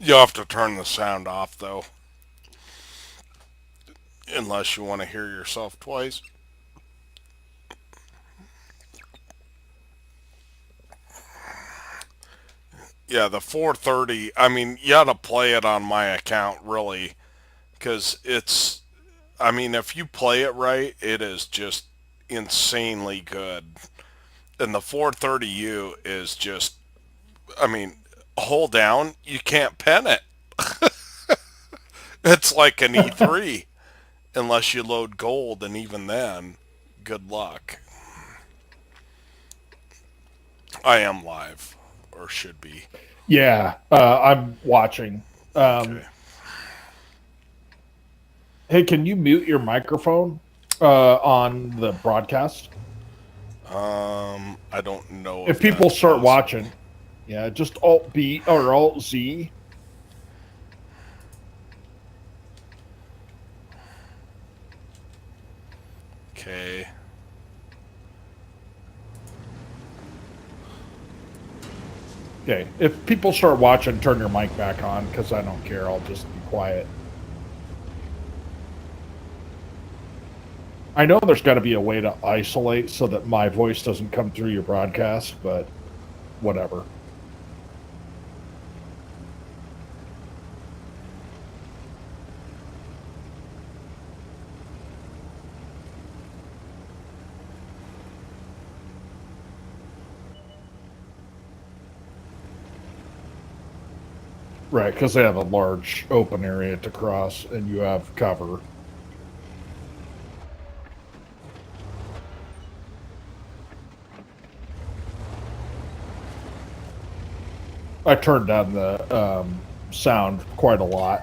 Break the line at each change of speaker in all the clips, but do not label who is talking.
You have to turn the sound off though, unless you want to hear yourself twice. Yeah, the 430. I mean, you got to play it on my account really, because it's. I mean, if you play it right, it is just insanely good. And the 430U is just. I mean, hold down, you can't pen it. It's like an E3 unless you load gold, and even then, good luck. I am live, or should be.
Yeah, I'm watching.
Okay.
Hey, can you mute your microphone on the broadcast?
I don't know
If
if
people
that's
start
possible.
watching, yeah, just Alt B or Alt Z.
Okay.
Okay, if people start watching, turn your mic back on because I don't care. I'll just be quiet. I know there's got to be a way to isolate so that my voice doesn't come through your broadcast, but whatever. Right, because they have a large open area to cross and you have cover. I turned down the sound quite a lot.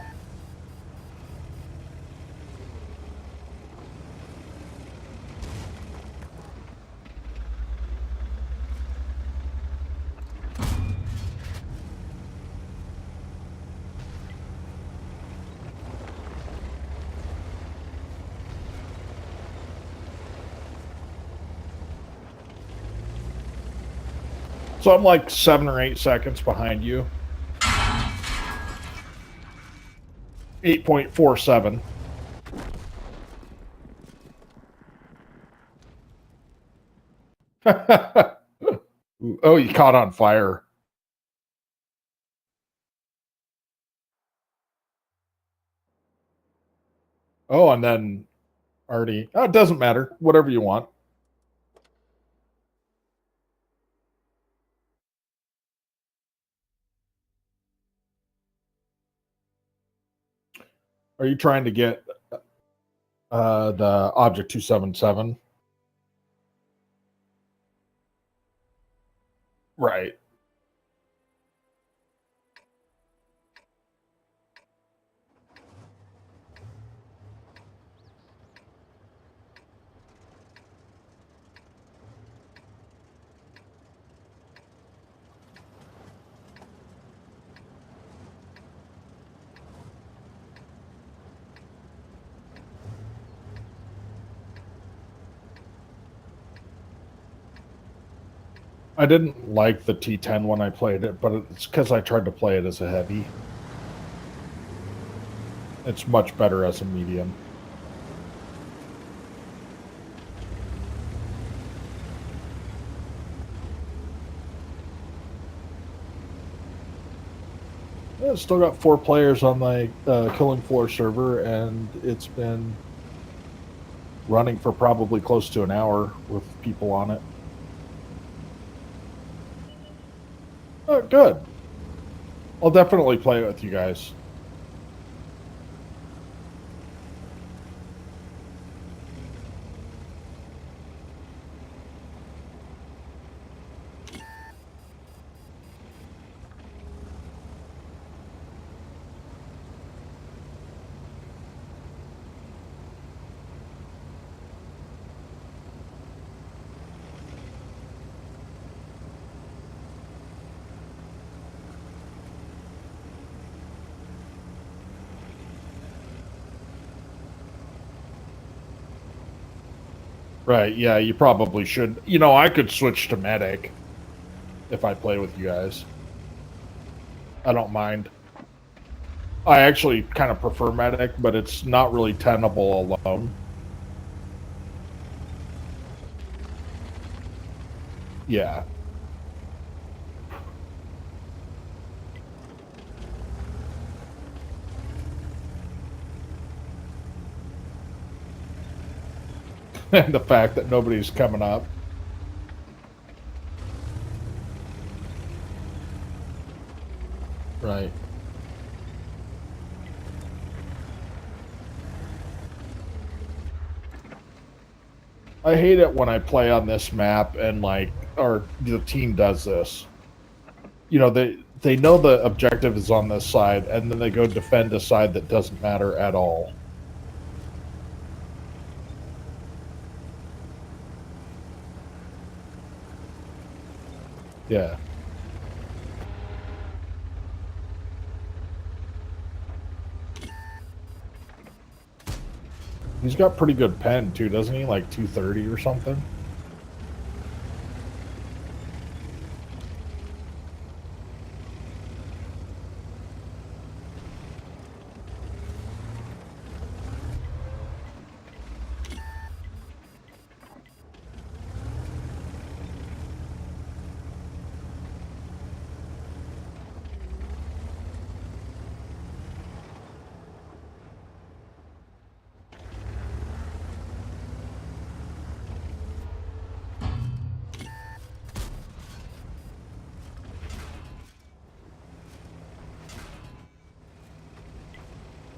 So I'm like 7 or 8 seconds behind you. 8.47. Oh, you caught on fire. Oh, and then already. Oh, it doesn't matter. Whatever you want. Are you trying to get the Object 277? Right. I didn't like the T10 when I played it, but it's because I tried to play it as a heavy. It's much better as a medium. Yeah, it's still got 4 players on my Killing Floor server, and it's been running for probably close to an hour with people on it. Oh, good. I'll definitely play it with you guys. Right, yeah, you probably should. I could switch to medic if I play with you guys. I don't mind. I actually kind of prefer medic, but it's not really tenable alone. Yeah. And the fact that nobody's coming up. Right. I hate it when I play on this map and like the team does this. You know, they know the objective is on this side and then they go defend a side that doesn't matter at all. Yeah. He's got pretty good pen too, doesn't he? Like 230 or something.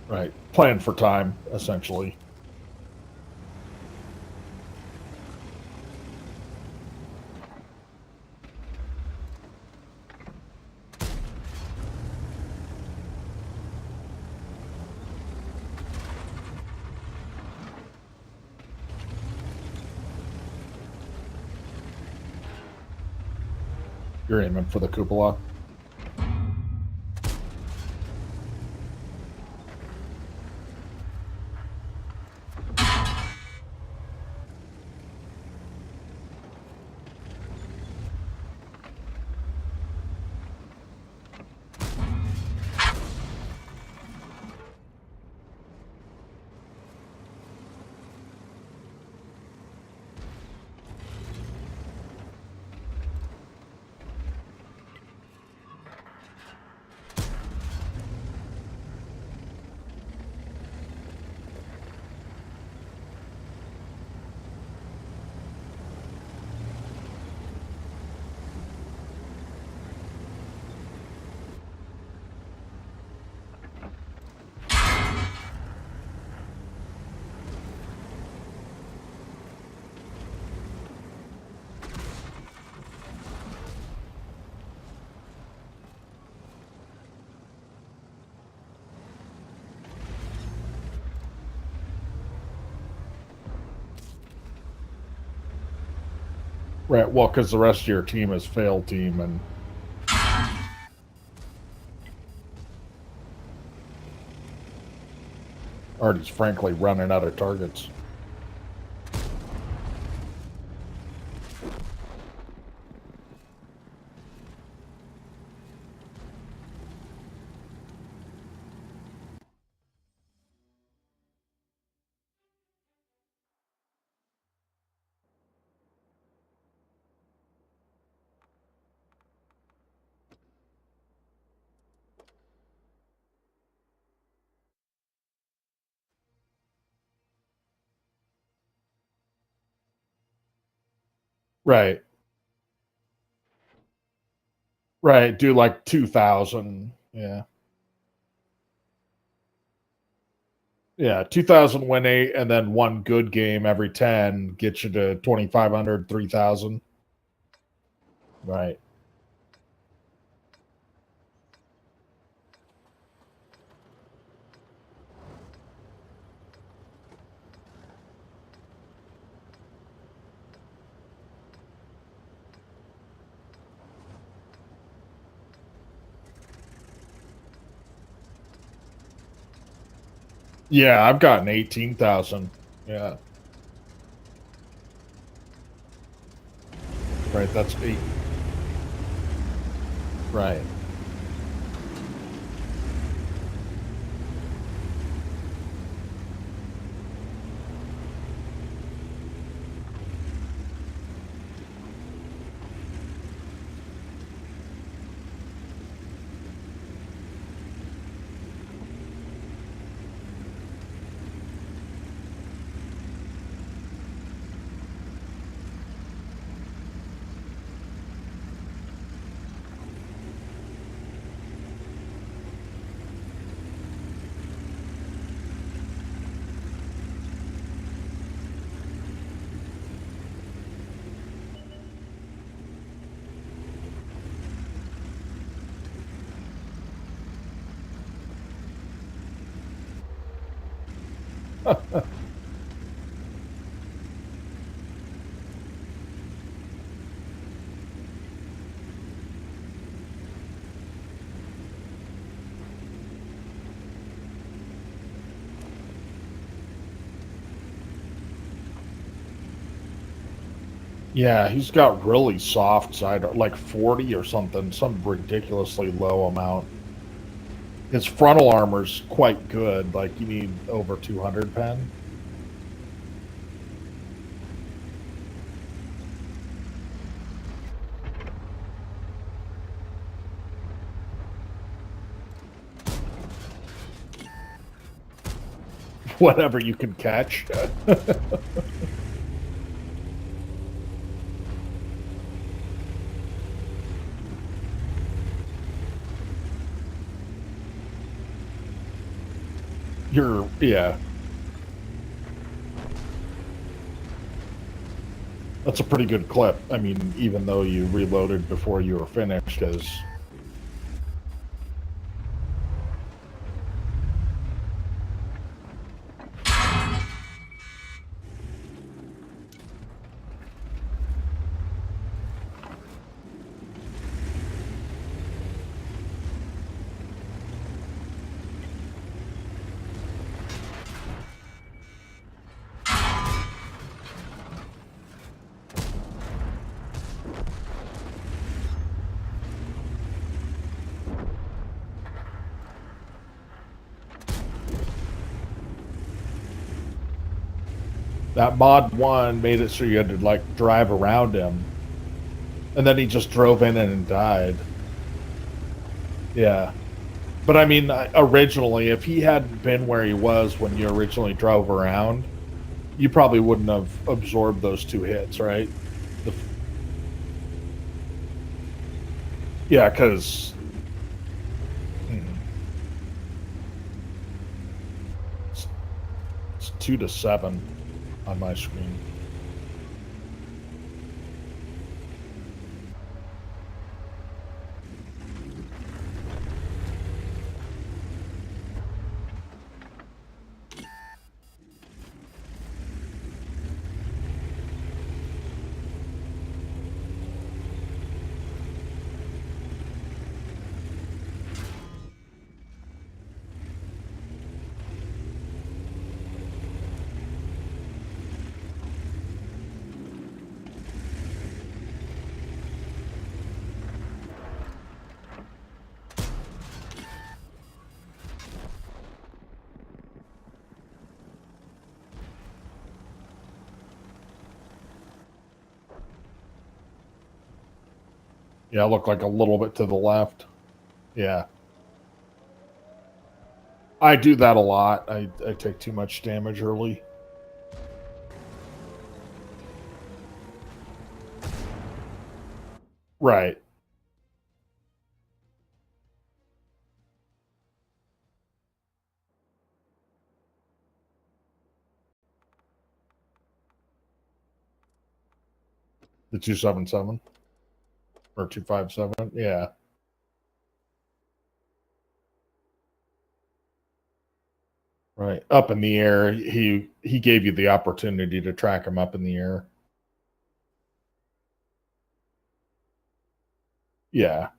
Right. Playing for time, essentially. You're aiming for the cupola. Right. Well, because the rest of your team is failed team and Artie's frankly running out of targets. Right. Right. Do like 2,000. Yeah. Yeah. 2,000 win 8, and then one good game every 10 gets you to 2,500, 3,000. Right. Yeah. I've gotten 18,000. Yeah. Right. That's 8. Right. Yeah, he's got really soft side, like 40 or something, some ridiculously low amount. His frontal armor's quite good, like you need over 200 pen. Whatever you can catch. Yeah. That's a pretty good clip. I mean, even though you reloaded before you were finished, because that mod 1 made it so you had to, like, drive around him. And then he just drove in and died. Yeah. But I mean, originally, if he hadn't been where he was when you originally drove around, you probably wouldn't have absorbed those 2 hits, right? The, yeah, because it's 2 to 7 on my screen. Yeah, look like a little bit to the left. Yeah. I do that a lot. I take too much damage early. Right. The 277 or 257. Yeah. Right. Up in the air. He gave you the opportunity to track him up in the air. Yeah.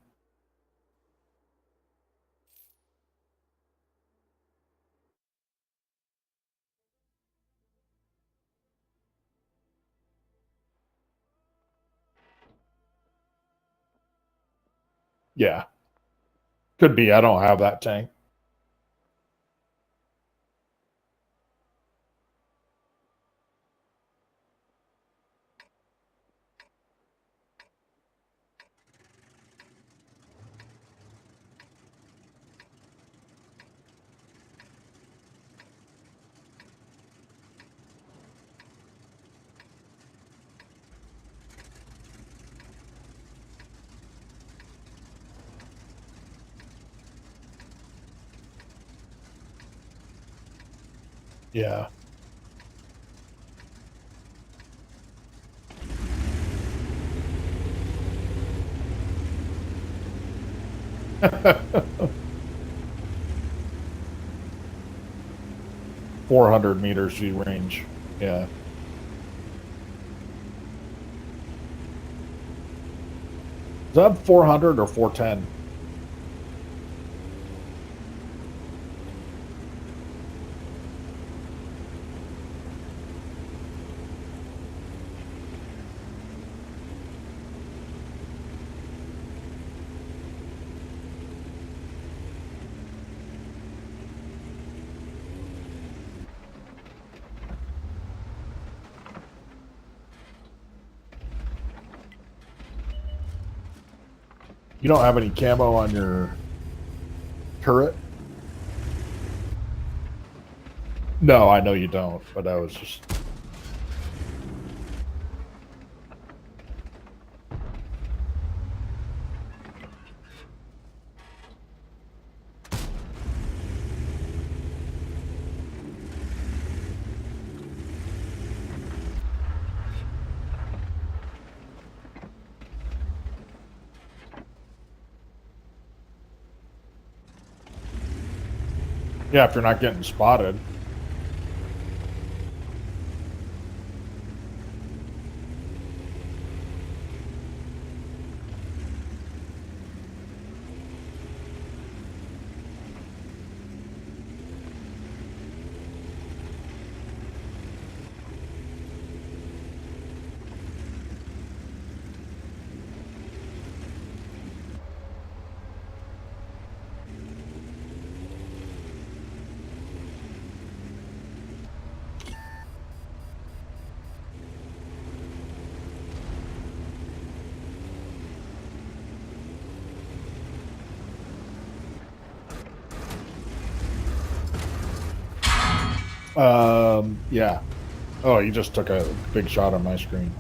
Yeah. Could be. I don't have that tank. Yeah. 400 meters view range. Yeah. Is that 400 or 410? You don't have any camo on your turret? No, I know you don't, but I was just... Yeah, if you're not getting spotted. Yeah. Oh, you just took a big shot on my screen.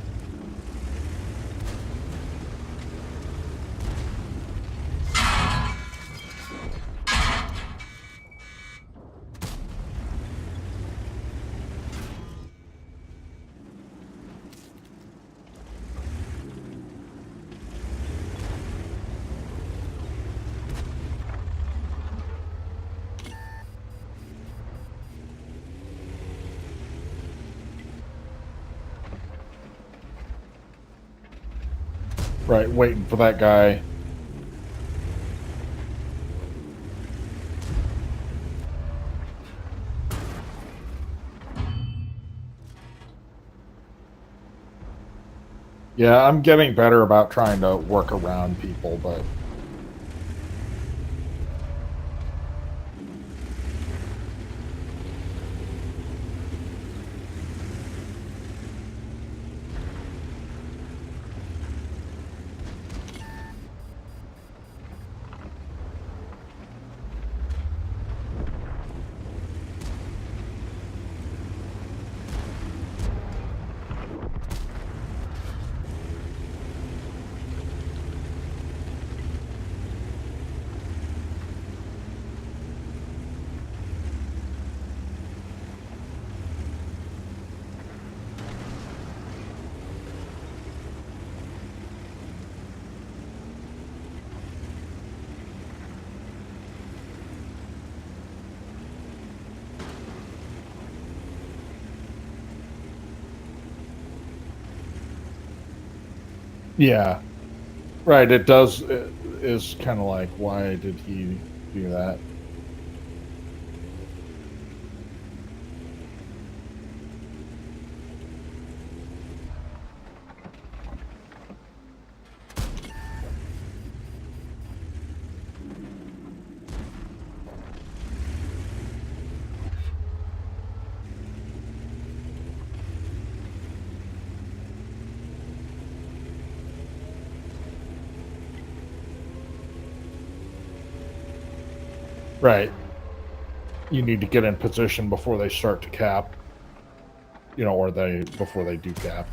Right, waiting for that guy. Yeah, I'm getting better about trying to work around people, but yeah. Right, it does, it is kind of like, why did he do that? Right. You need to get in position before they start to cap, or before they do cap.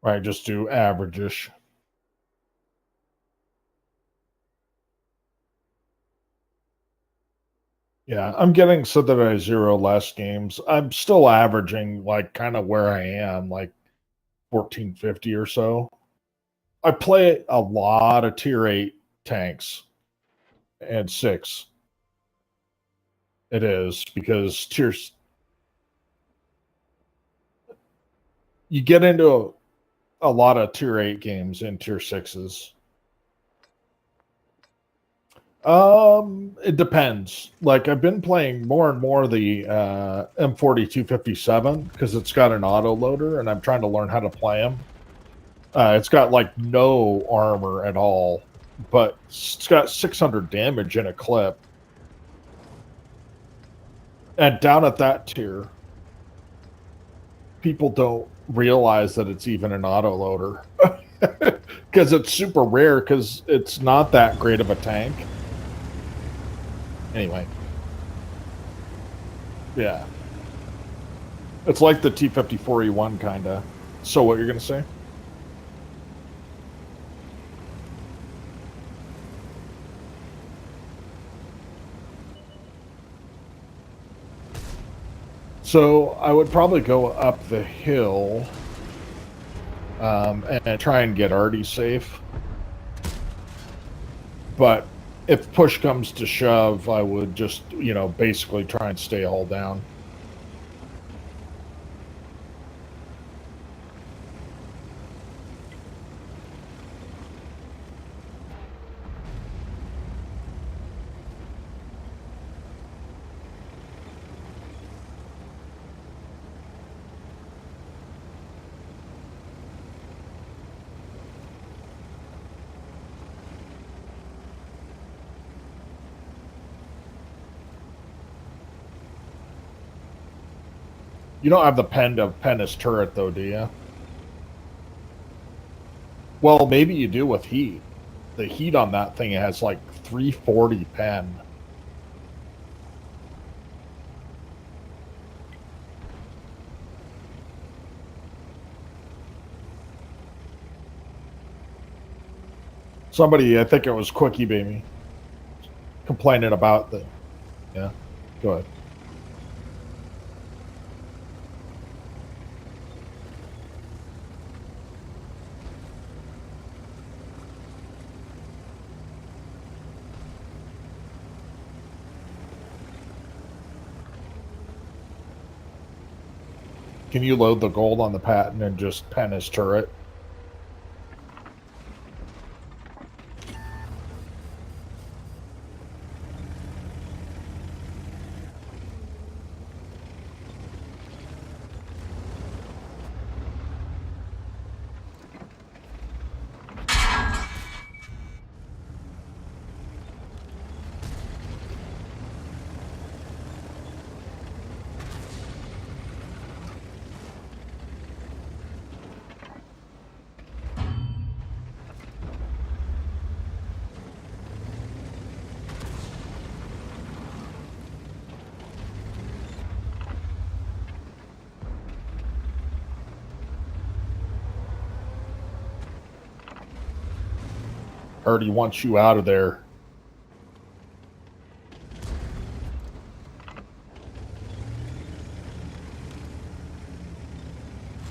Right, just do average-ish. Yeah, I'm getting so that I zero less games. I'm still averaging like kind of where I am, like 1450 or so. I play a lot of tier 8 tanks and 6. It is because tiers you get into a lot of tier 8 games in tier 6s. It depends. Like I've been playing more and more the M4257 because it's got an auto loader, and I'm trying to learn how to play them. It's got like no armor at all, but it's got 600 damage in a clip. And down at that tier, people don't realize that it's even an auto loader because it's super rare because it's not that great of a tank. Anyway, yeah. It's like the T-54E1 kind of. So what you're going to say? So I would probably go up the hill and try and get Artie safe. But if push comes to shove, I would just, basically try and stay all down. You don't have the pen to pen his turret, though, do you? Well, maybe you do with heat. The heat on that thing has like 340 pen. Somebody, I think it was Quickie Baby, complaining about the. Yeah, go ahead. Can you load the gold on the patent and just pen his turret? Or do you want you out of there?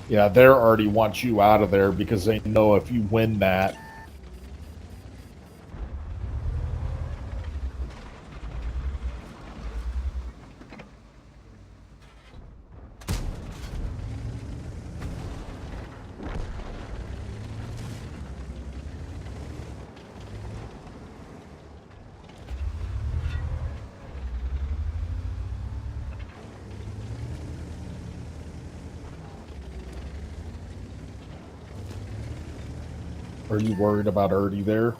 Yeah, they already want you out of there because they know if you win that. Are you worried about Ertie there?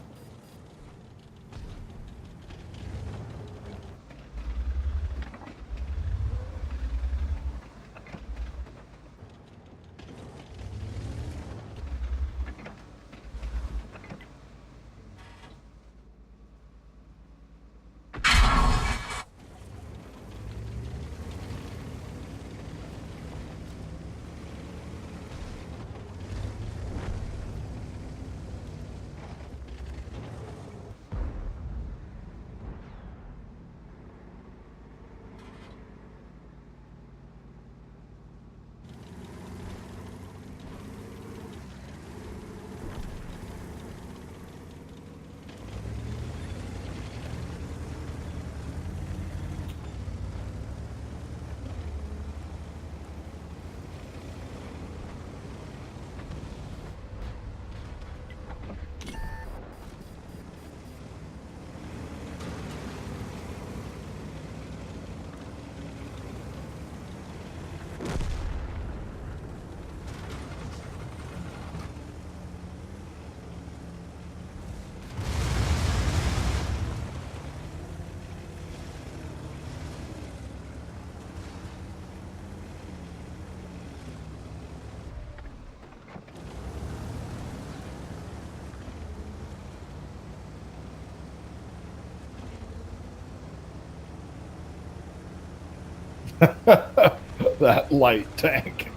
That light tank.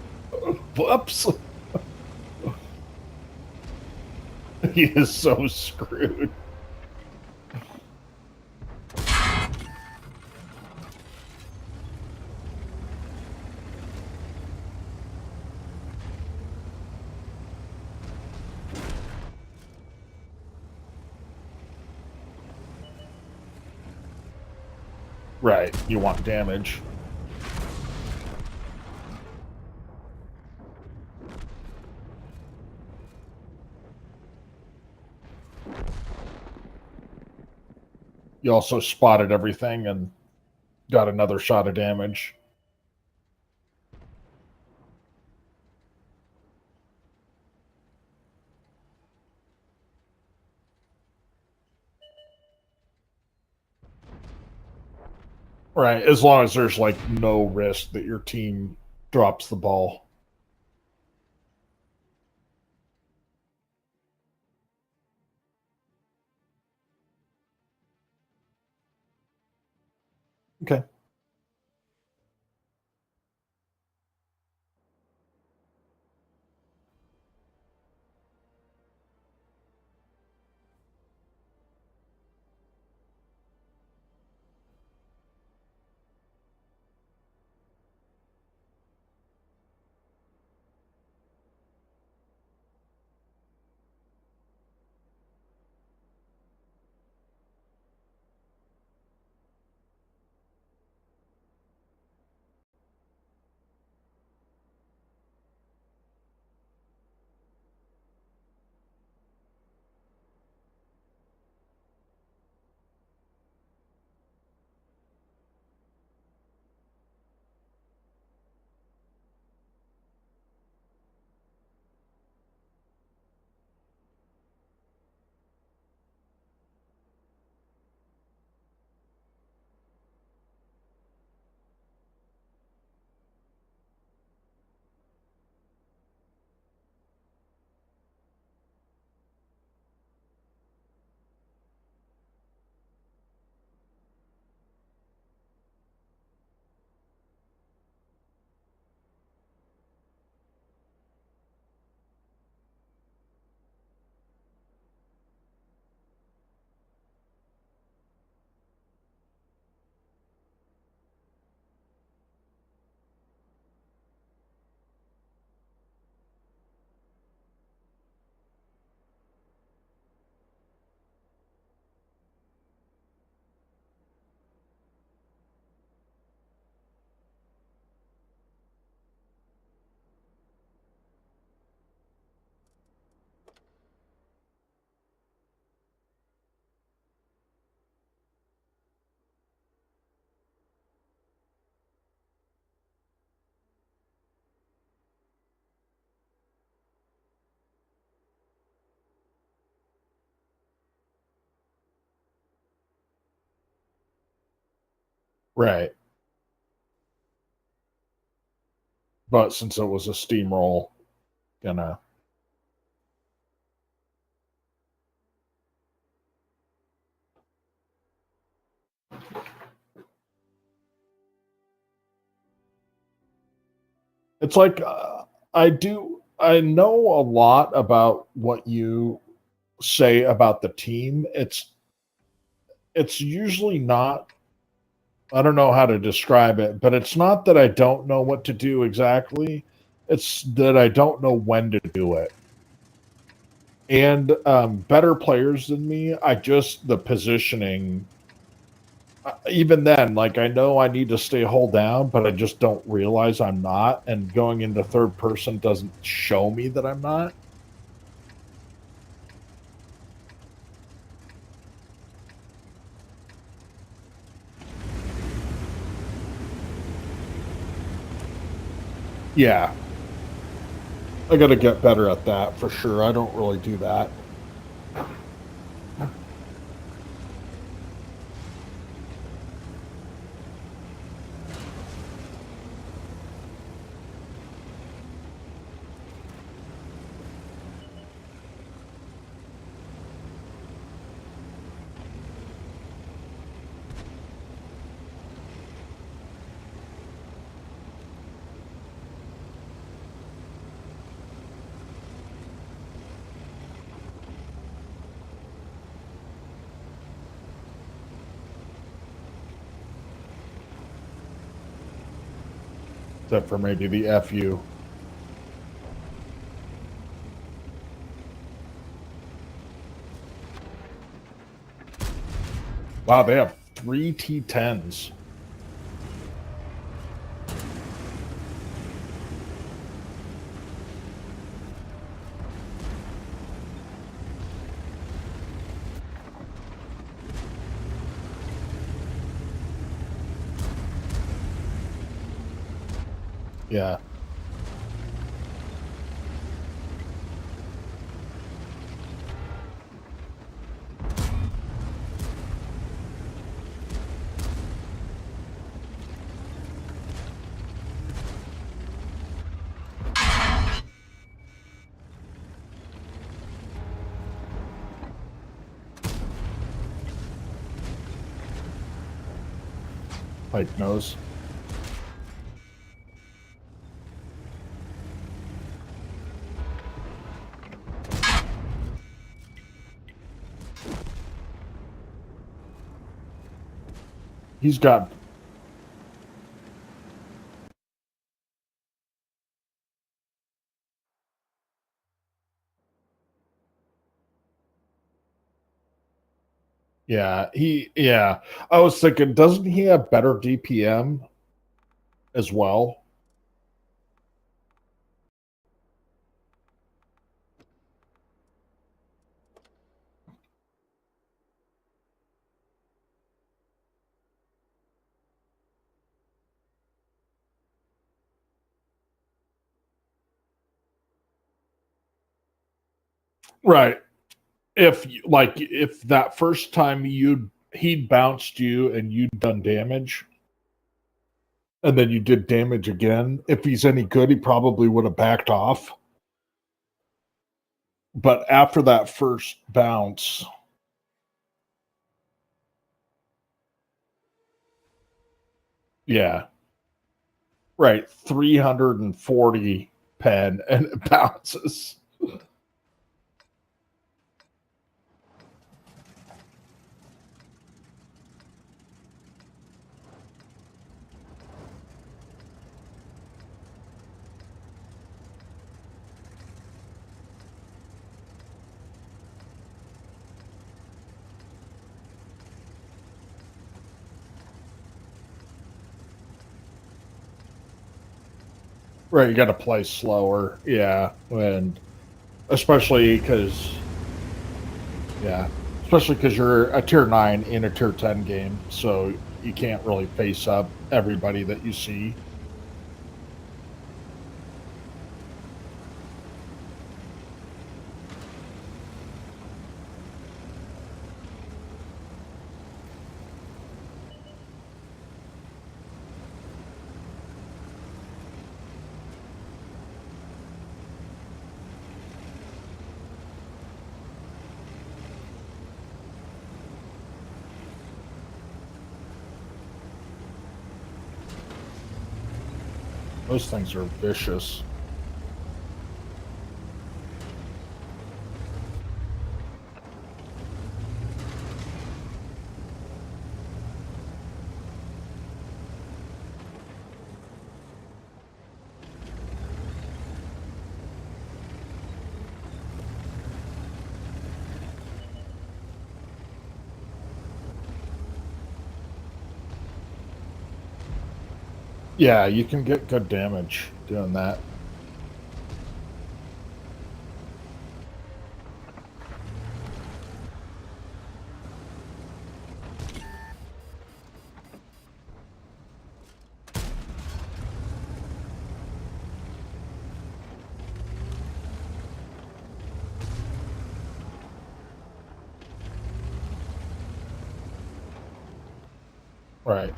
Whoops. He is so screwed. Right, you want damage. You also spotted everything and got another shot of damage. Right, as long as there's like no risk that your team drops the ball. Okay. Right. But since it was a steamroll, gonna it's like I know a lot about what you say about the team. It's usually not, I don't know how to describe it, but it's not that I don't know what to do exactly. It's that I don't know when to do it. And better players than me, I just the positioning. Even then, like I know I need to stay hold down, but I just don't realize I'm not. And going into third person doesn't show me that I'm not. Yeah, I got to get better at that for sure. I don't really do that. except for maybe the FU. Wow, they have 3 T10s. Yeah. Pike nose. He's got. Yeah. I was thinking, doesn't he have better DPM as well? Right. If that first time he'd bounced you and you'd done damage, and then you did damage again, if he's any good, he probably would have backed off. But after that first bounce, yeah, right, 340 pen and it bounces. Right, you got to play slower, yeah, and especially because, yeah, especially because you're a tier 9 in a tier 10 game, so you can't really face up everybody that you see. Those things are vicious. Yeah, you can get good damage doing that. Right.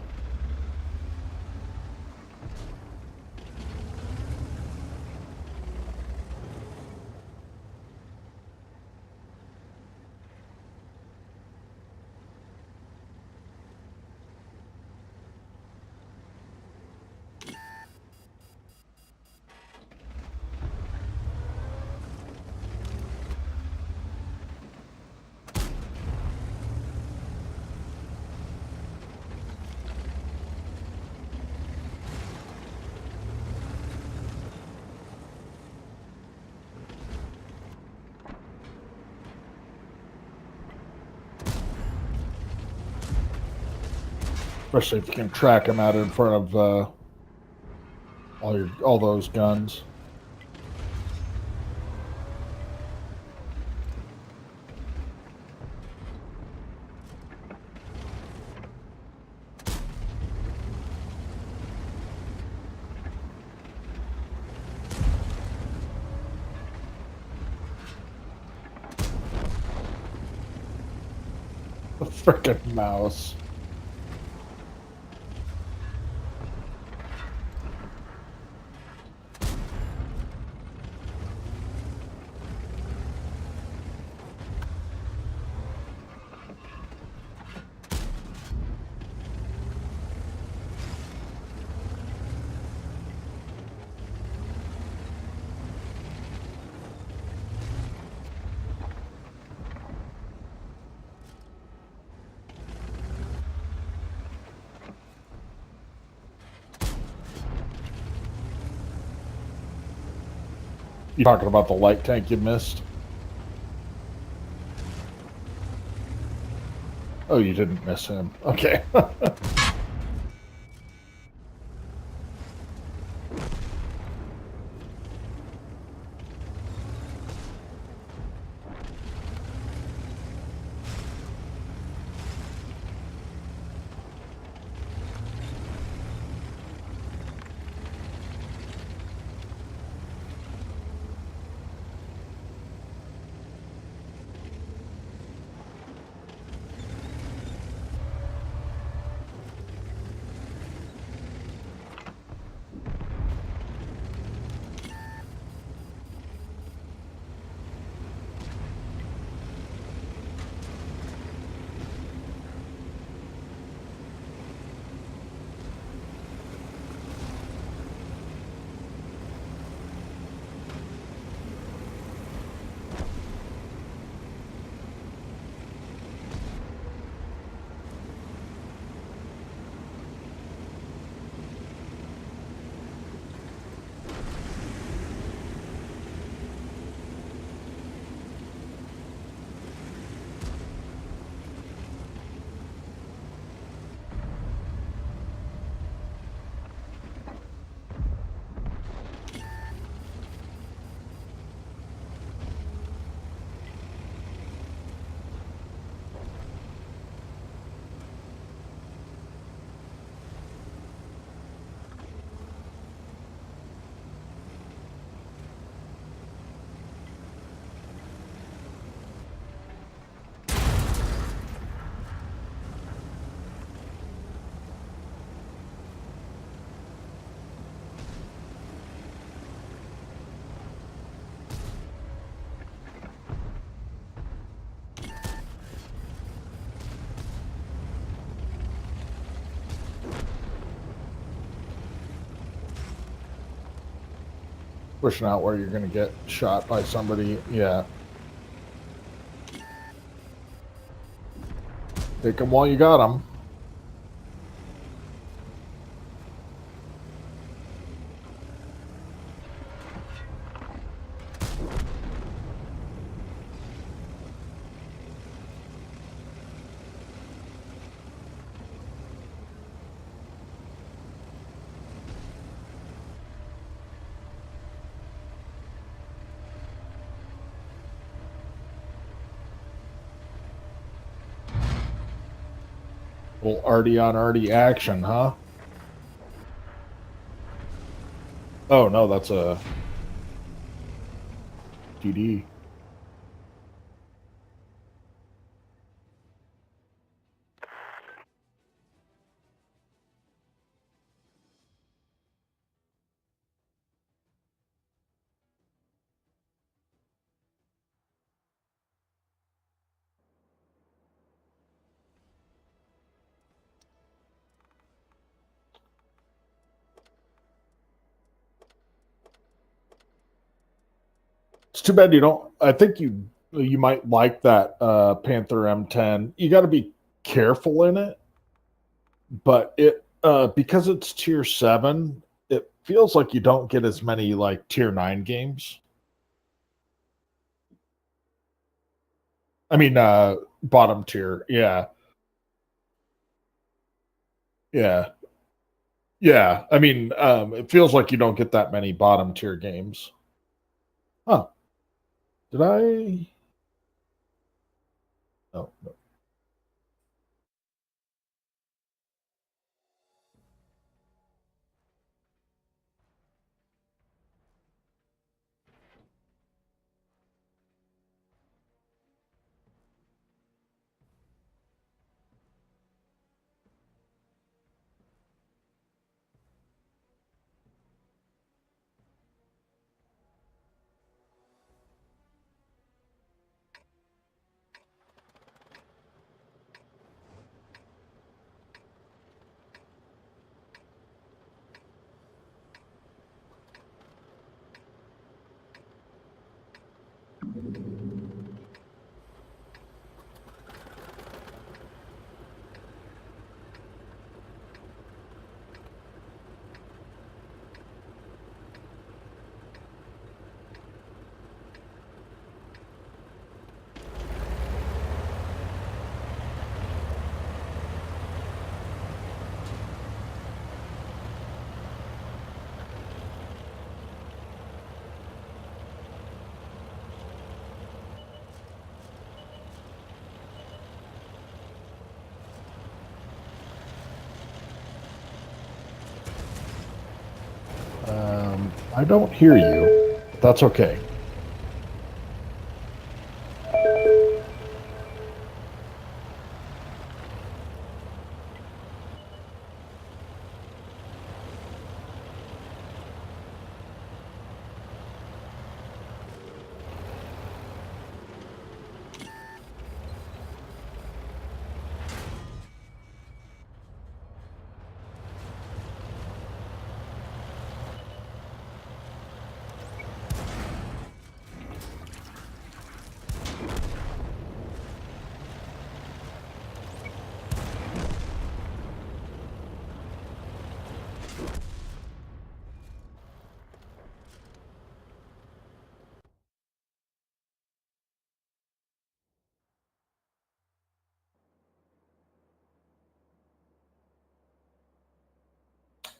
Especially if you can track them out in front of all those guns. The frickin' mouse. You talking about the light tank you missed? Oh, you didn't miss him. Okay. Pushing out where you're going to get shot by somebody. Yeah. Take them while you got them. Little arty on arty action, huh? Oh, no, that's a DD. It's too bad you don't. I think you might like that Panther M10. You got to be careful in it, but it because it's tier 7, it feels like you don't get as many like tier 9 games. I mean, bottom tier, yeah. Yeah. Yeah. I mean, it feels like you don't get that many bottom tier games. Huh. Did I? Oh, no. I don't hear you. That's okay.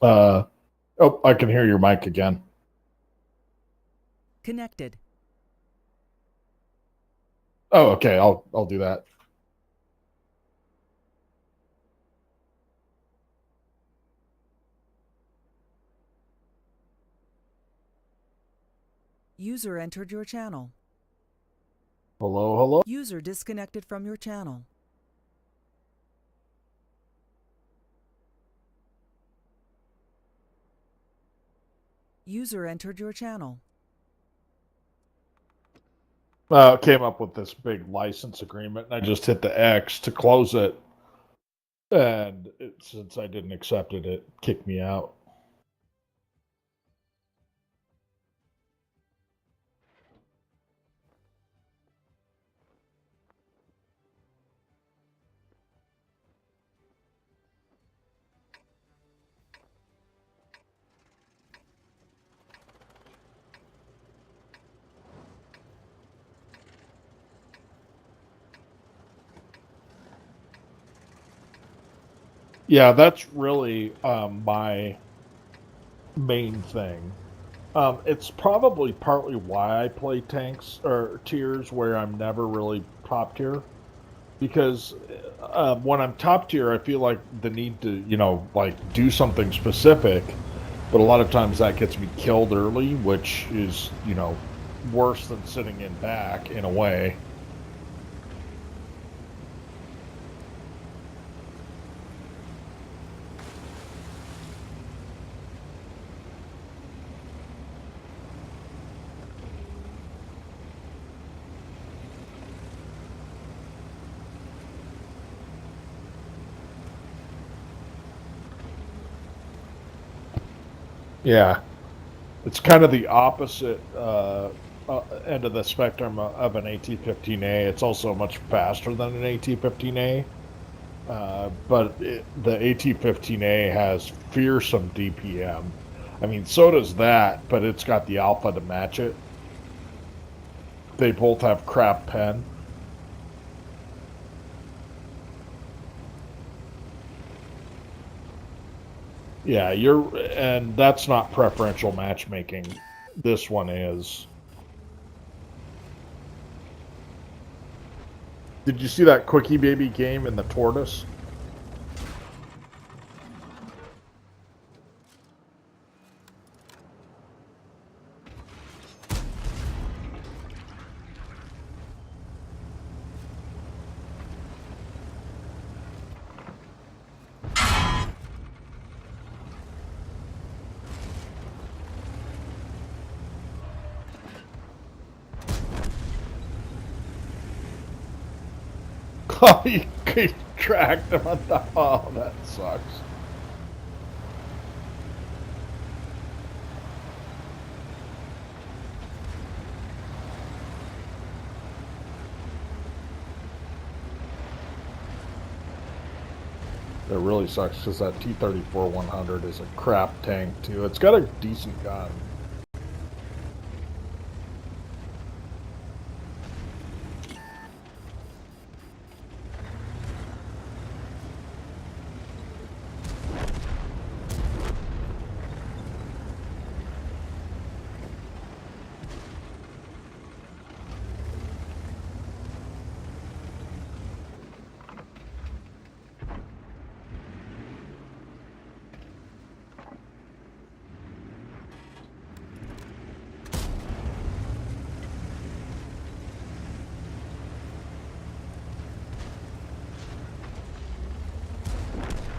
Uh, oh, I can hear your mic again.
Connected.
Oh, okay. I'll do that.
User entered your channel.
Hello, hello.
User disconnected from your channel. User entered your channel.
Came up with this big license agreement, and I just hit the X to close it. And since I didn't accept it, it kicked me out. Yeah, that's really my main thing. It's probably partly why I play tanks or tiers where I'm never really top tier. Because when I'm top tier, I feel like the need to, like do something specific. But a lot of times that gets me killed early, which is, worse than sitting in back in a way. Yeah, it's kind of the opposite end of the spectrum of an AT-15A. It's also much faster than an AT-15A, but the AT-15A has fearsome DPM. I mean, so does that, but it's got the alpha to match it. They both have crap pen. Yeah, and that's not preferential matchmaking. This one is. Did you see that Quickie Baby game in the Tortoise? Oh, you tracked him on the. Oh, that sucks. It really sucks because that T-34 100 is a crap tank too. It's got a decent gun.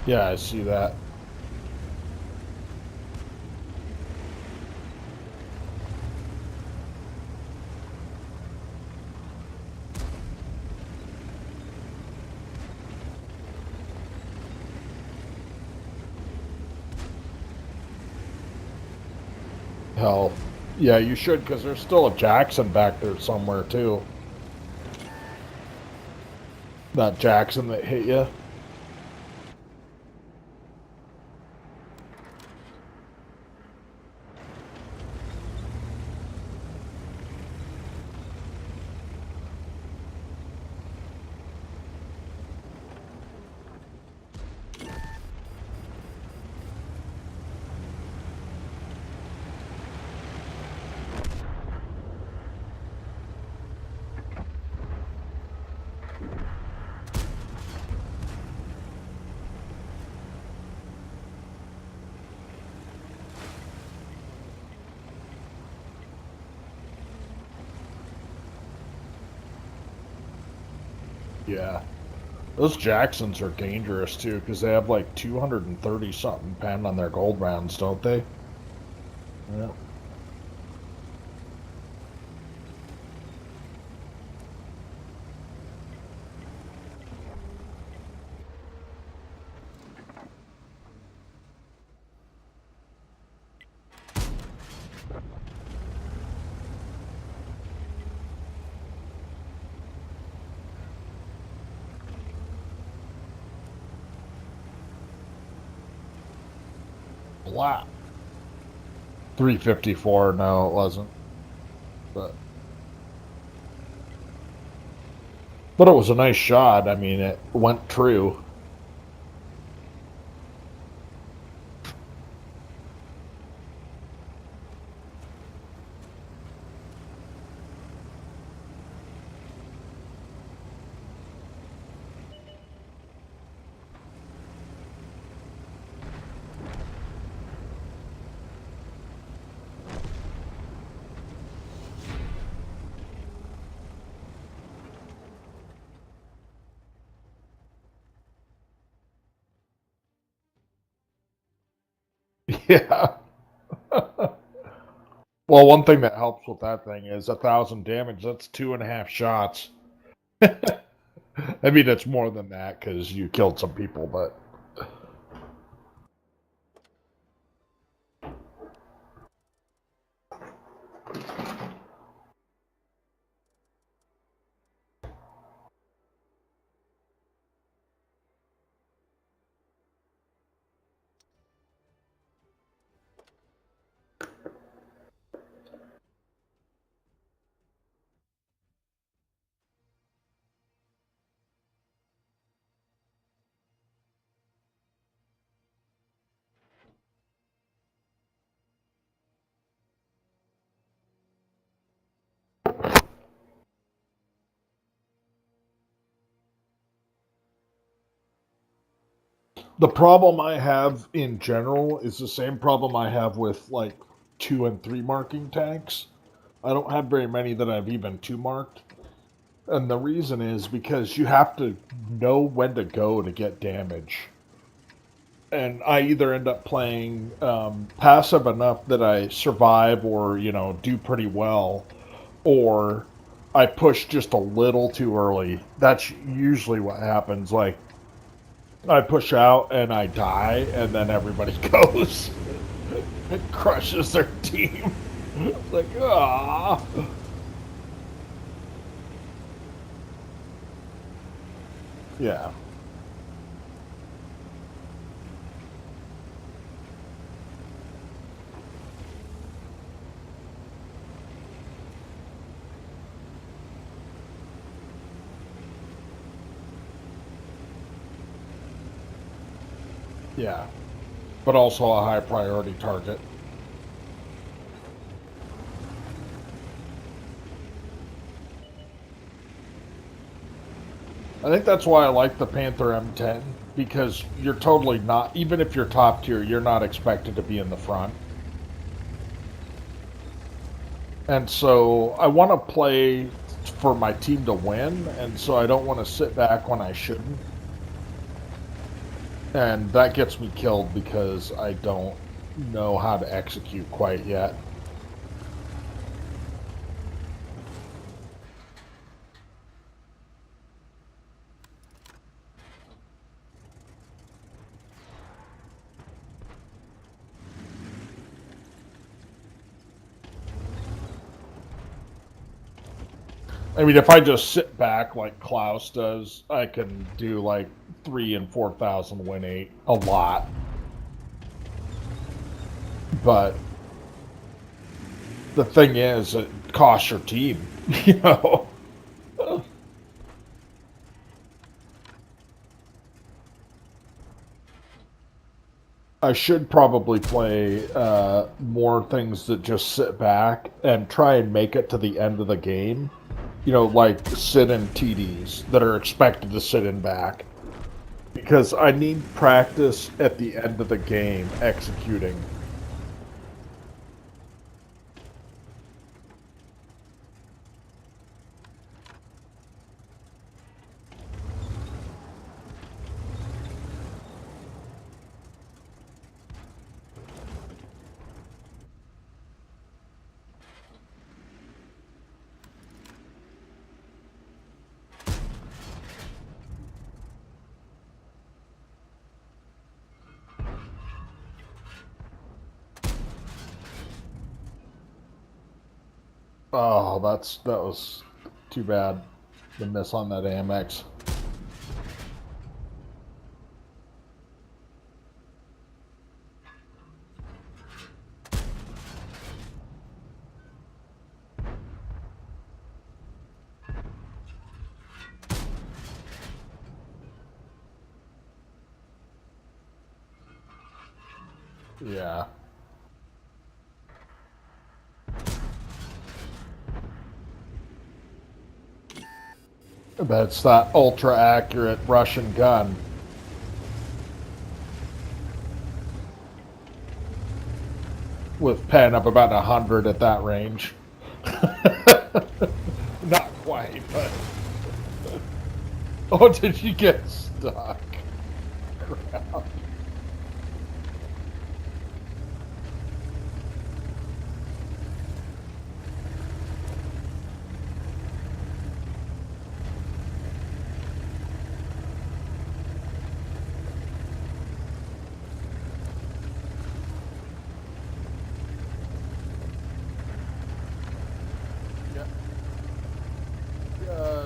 Yeah, I see that. Hell, yeah, you should because there's still a Jackson back there somewhere too. That Jackson that hit you. Yeah. Those Jacksons are dangerous too because they have like 230 something pen on their gold rounds, don't they? Yeah. Blah. 354. No, it wasn't. But it was a nice shot. I mean, it went true. Yeah. Well, one thing that helps with that thing is 1,000 damage. That's 2.5 shots. I mean, it's more than that because you killed some people, but The problem I have in general is the same problem I have with like 2 and 3 marking tanks. I don't have very many that I've even 2 marked. And the reason is because you have to know when to go to get damage. And I either end up playing passive enough that I survive or, do pretty well, or I push just a little too early. That's usually what happens. Like, I push out and I die, and then everybody goes and crushes their team. It's like, ah. Yeah. Yeah. But also a high priority target. I think that's why I like the Panther M10, because you're totally not, even if you're top tier, you're not expected to be in the front. And so I want to play for my team to win, and so I don't want to sit back when I shouldn't. And that gets me killed because I don't know how to execute quite yet. I mean, if I just sit back like Klaus does, I can do like 3,000 and 4,000 win 8 a lot. But the thing is, it costs your team, you know. I should probably play more things that just sit back and try and make it to the end of the game. Like sit-in TDs that are expected to sit in back. Because I need practice at the end of the game executing. Oh, that was too bad. The miss on that AMX. Yeah. That's that ultra accurate Russian gun. With pen up about 100 at that range. Not quite, but. Oh, did you get stuck? Crap. Yeah.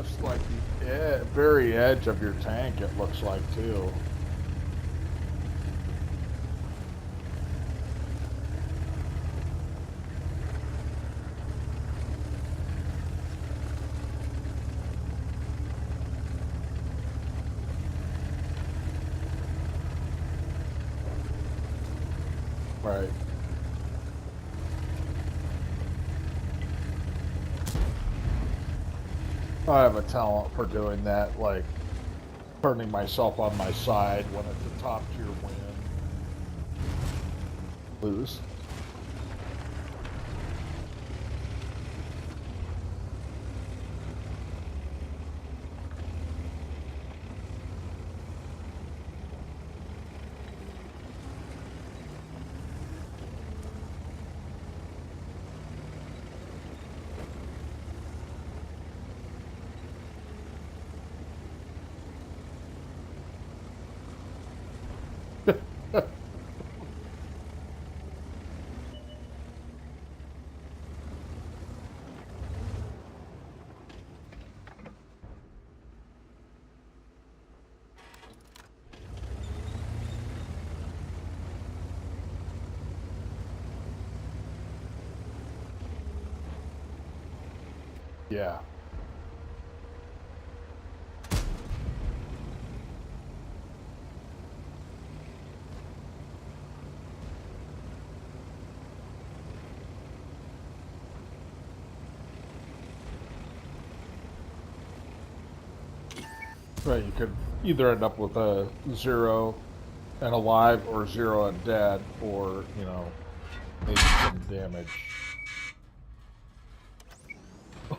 Just like the very edge of your tank, it looks like, too. Right. I have a talent for doing that, like turning myself on my side when it's a top tier win. Lose. Yeah. Right, you could either end up with a 0 and alive or 0 and dead, or, you know, maybe some damage.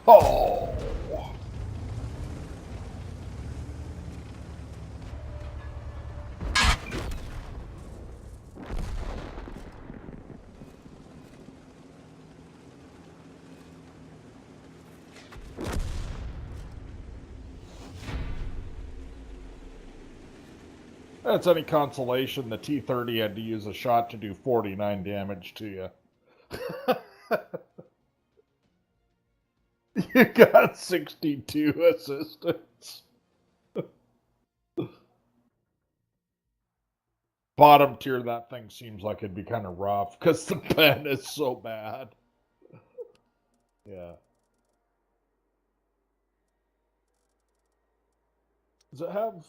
Oh! That's any consolation, the T-30 had to use a shot to do 49 damage to you. You got 62 assistance. Bottom tier, that thing seems like it'd be kind of rough because the pen is so bad. Yeah. Does it have...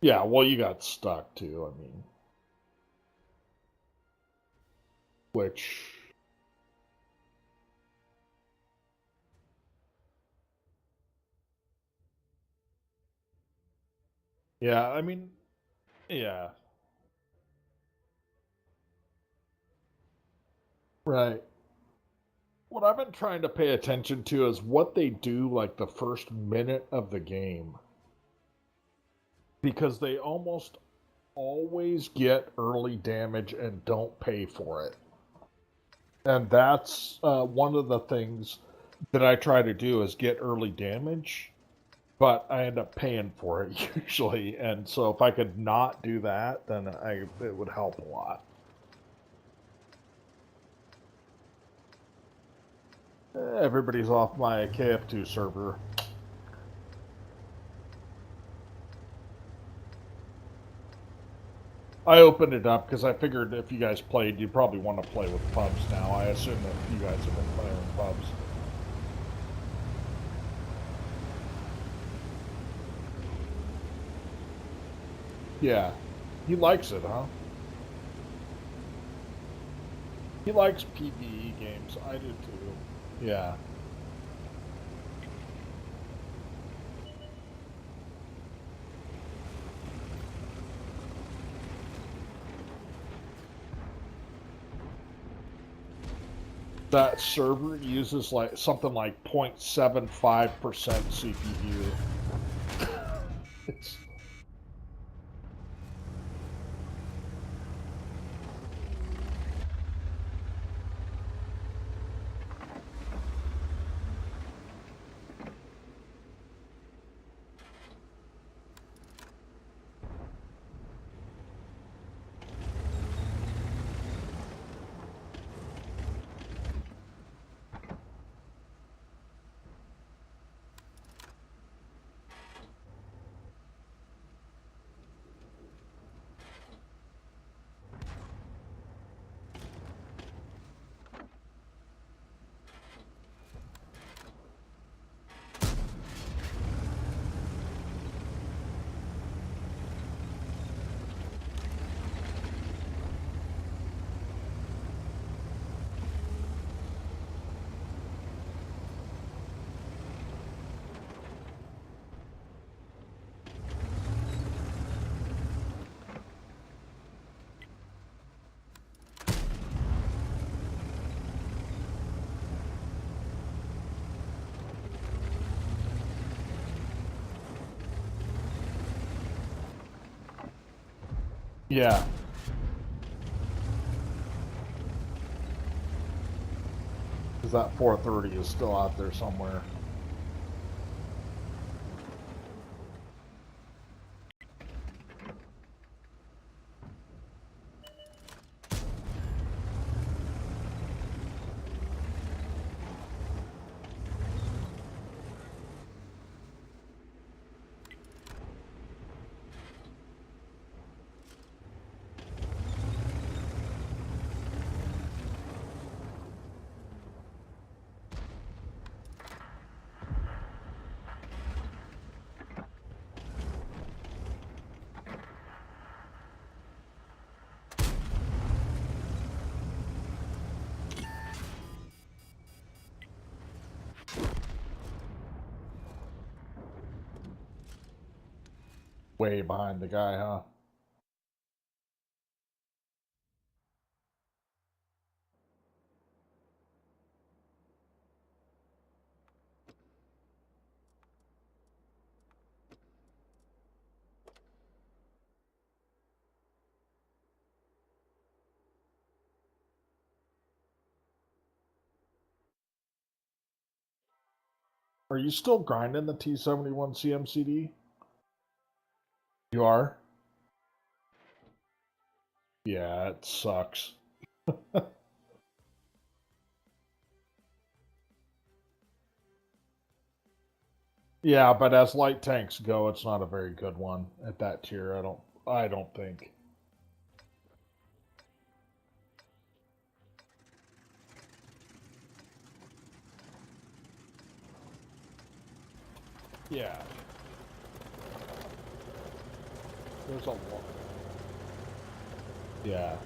Yeah, well, you got stuck too, I mean. Which... Yeah, I mean, yeah. Right. What I've been trying to pay attention to is what they do like the first minute of the game. Because they almost always get early damage and don't pay for it. And that's one of the things that I try to do is get early damage, but I end up paying for it usually. And so if I could not do that, then it would help a lot. Everybody's off my KF2 server. I opened it up because I figured if you guys played, you'd probably want to play with pubs now. I assume that you guys have been playing with pubs. Yeah. He likes it, huh? He likes PvE games. I do too. Yeah. That server uses like something like 0.75% CPU. It's... Yeah. Because that 430 is still out there somewhere. Way behind the guy, huh? Are you still grinding the T71 CMCD? You are? Yeah, it sucks. Yeah, but as light tanks go, it's not a very good one at that tier. I don't think. Yeah. There's a lot. Yeah.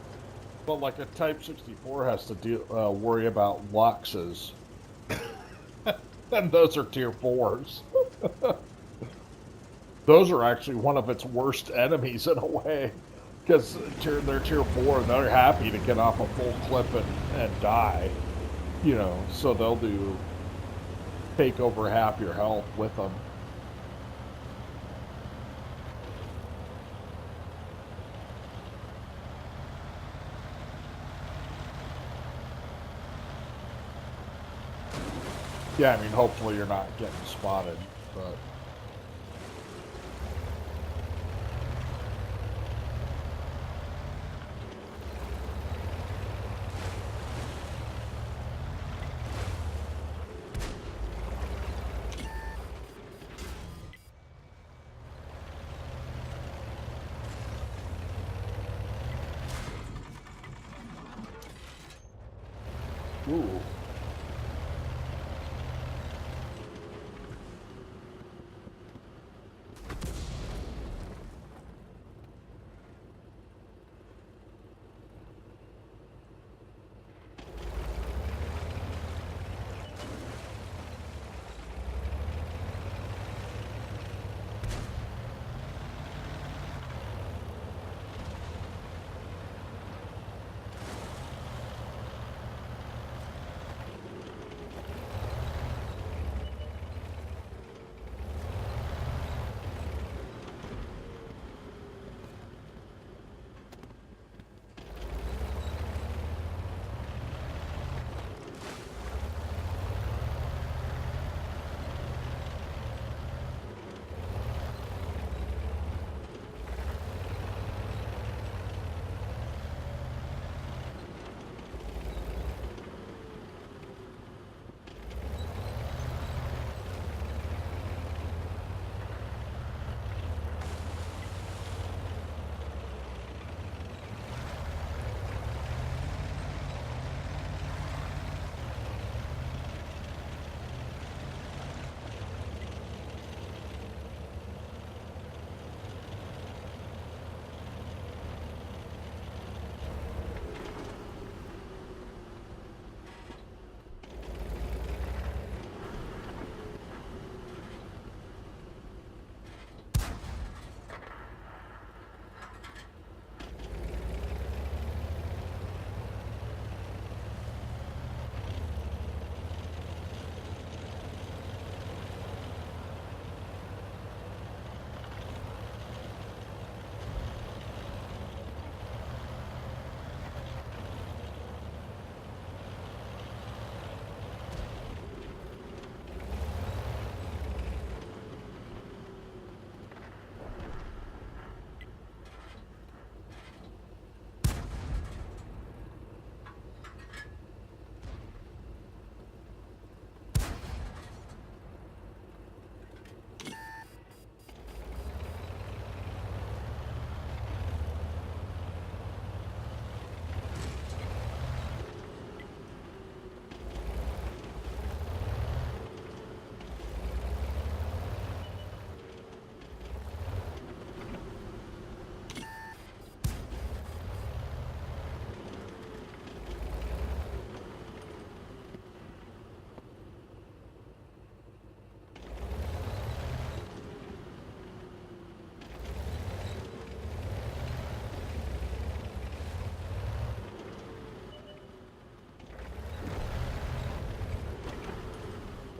But like a Type 64 has to worry about Luxes. And those are tier 4s. Those are actually one of its worst enemies in a way. Because they're tier 4 and they're happy to get off a full clip and die. You know, so they'll take over half your health with them. Yeah, I mean, hopefully you're not getting spotted, but... Ooh.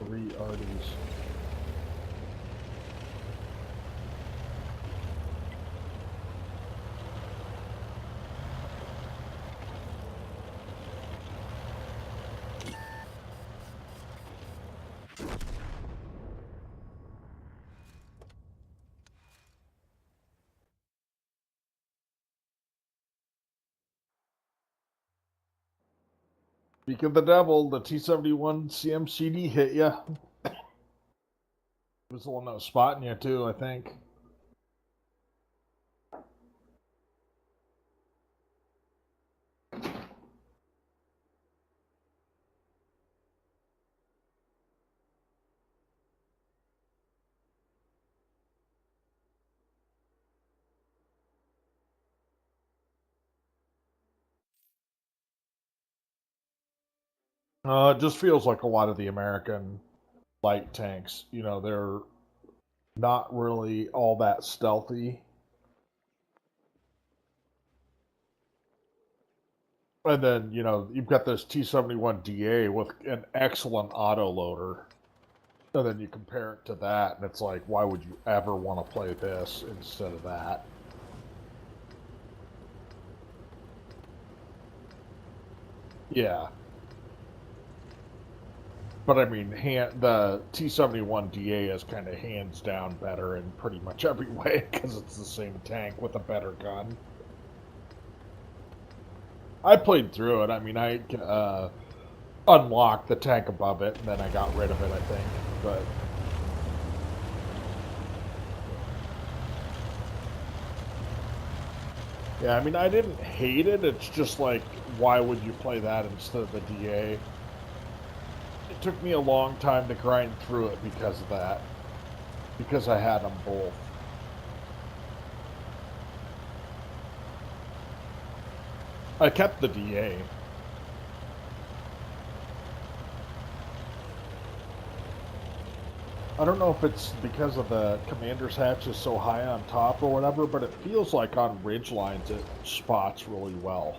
3 Arties. Speak of the devil, the T-71 CMCD hit ya. It was the one that was spotting you too, I think. It just feels like a lot of the American light tanks. You know, they're not really all that stealthy. And then, you know, you've got this T-71DA with an excellent autoloader. And then you compare it to that, and it's like, why would you ever want to play this instead of that? Yeah. But I mean, the T-71DA is kind of hands down better in pretty much every way because it's the same tank with a better gun. I played through it. I mean, I unlocked the tank above it, and then I got rid of it, I think. But yeah, I mean, I didn't hate it. It's just like, why would you play that instead of the DA? It took me a long time to grind through it because of that. Because I had them both. I kept the DA. I don't know if it's because of the commander's hatch is so high on top or whatever, but it feels like on ridge lines it spots really well.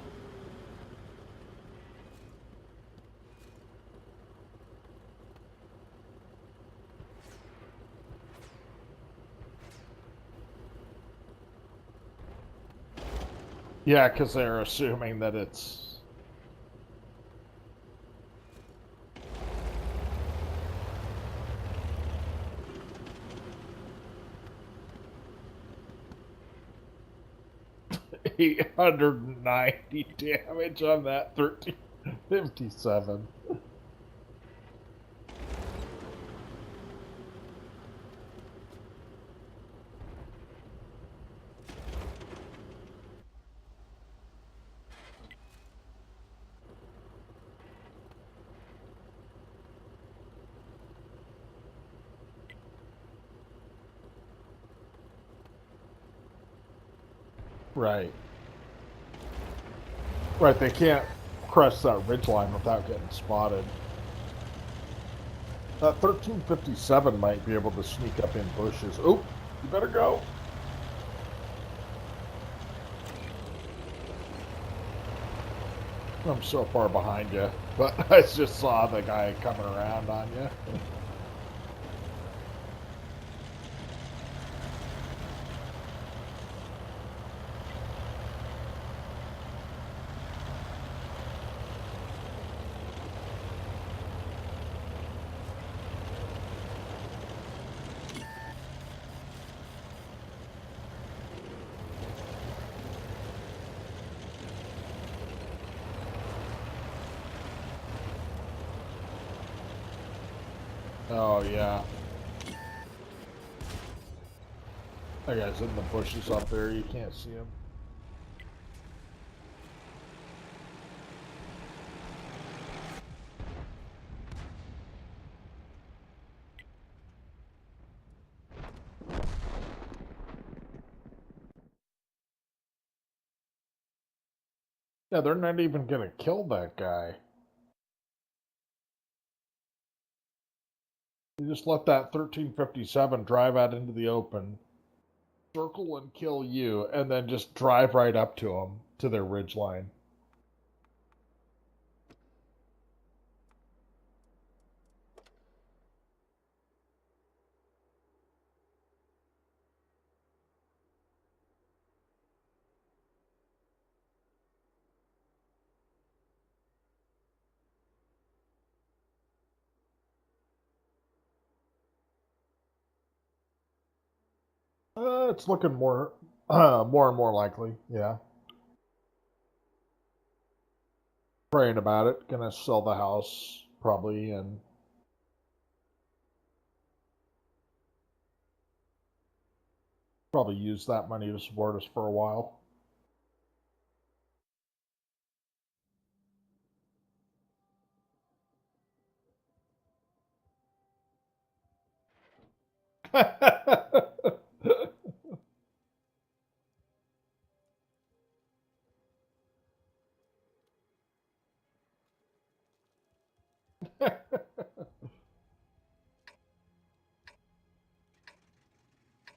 Yeah, because they're assuming that it's... $890 damage on that 1357. Right. Right, they can't crest that ridgeline without getting spotted. That 1357 might be able to sneak up in bushes. Oh, you better go. I'm so far behind you, but I just saw the guy coming around on you. Oh, yeah. That guy's in the bushes up there. You can't see him. Yeah, they're not even going to kill that guy. You just let that 1357 drive out into the open, circle and kill you, and then just drive right up to them, to their ridge line. It's looking more, more and more likely. Yeah, praying about it. Gonna sell the house probably, and probably use that money to support us for a while.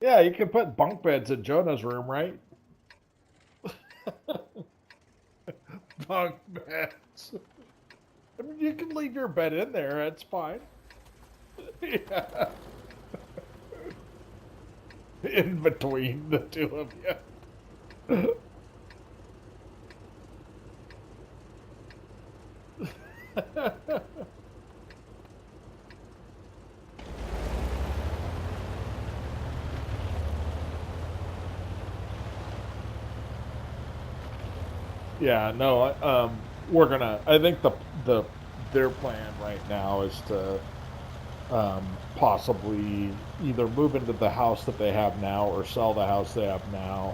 Yeah, you can put bunk beds in Jonah's room, right? Bunk beds. I mean, you can leave your bed in there. It's fine. Yeah. In between the two of you. Yeah, no, we're gonna. I think the their plan right now is to possibly either move into the house that they have now or sell the house they have now,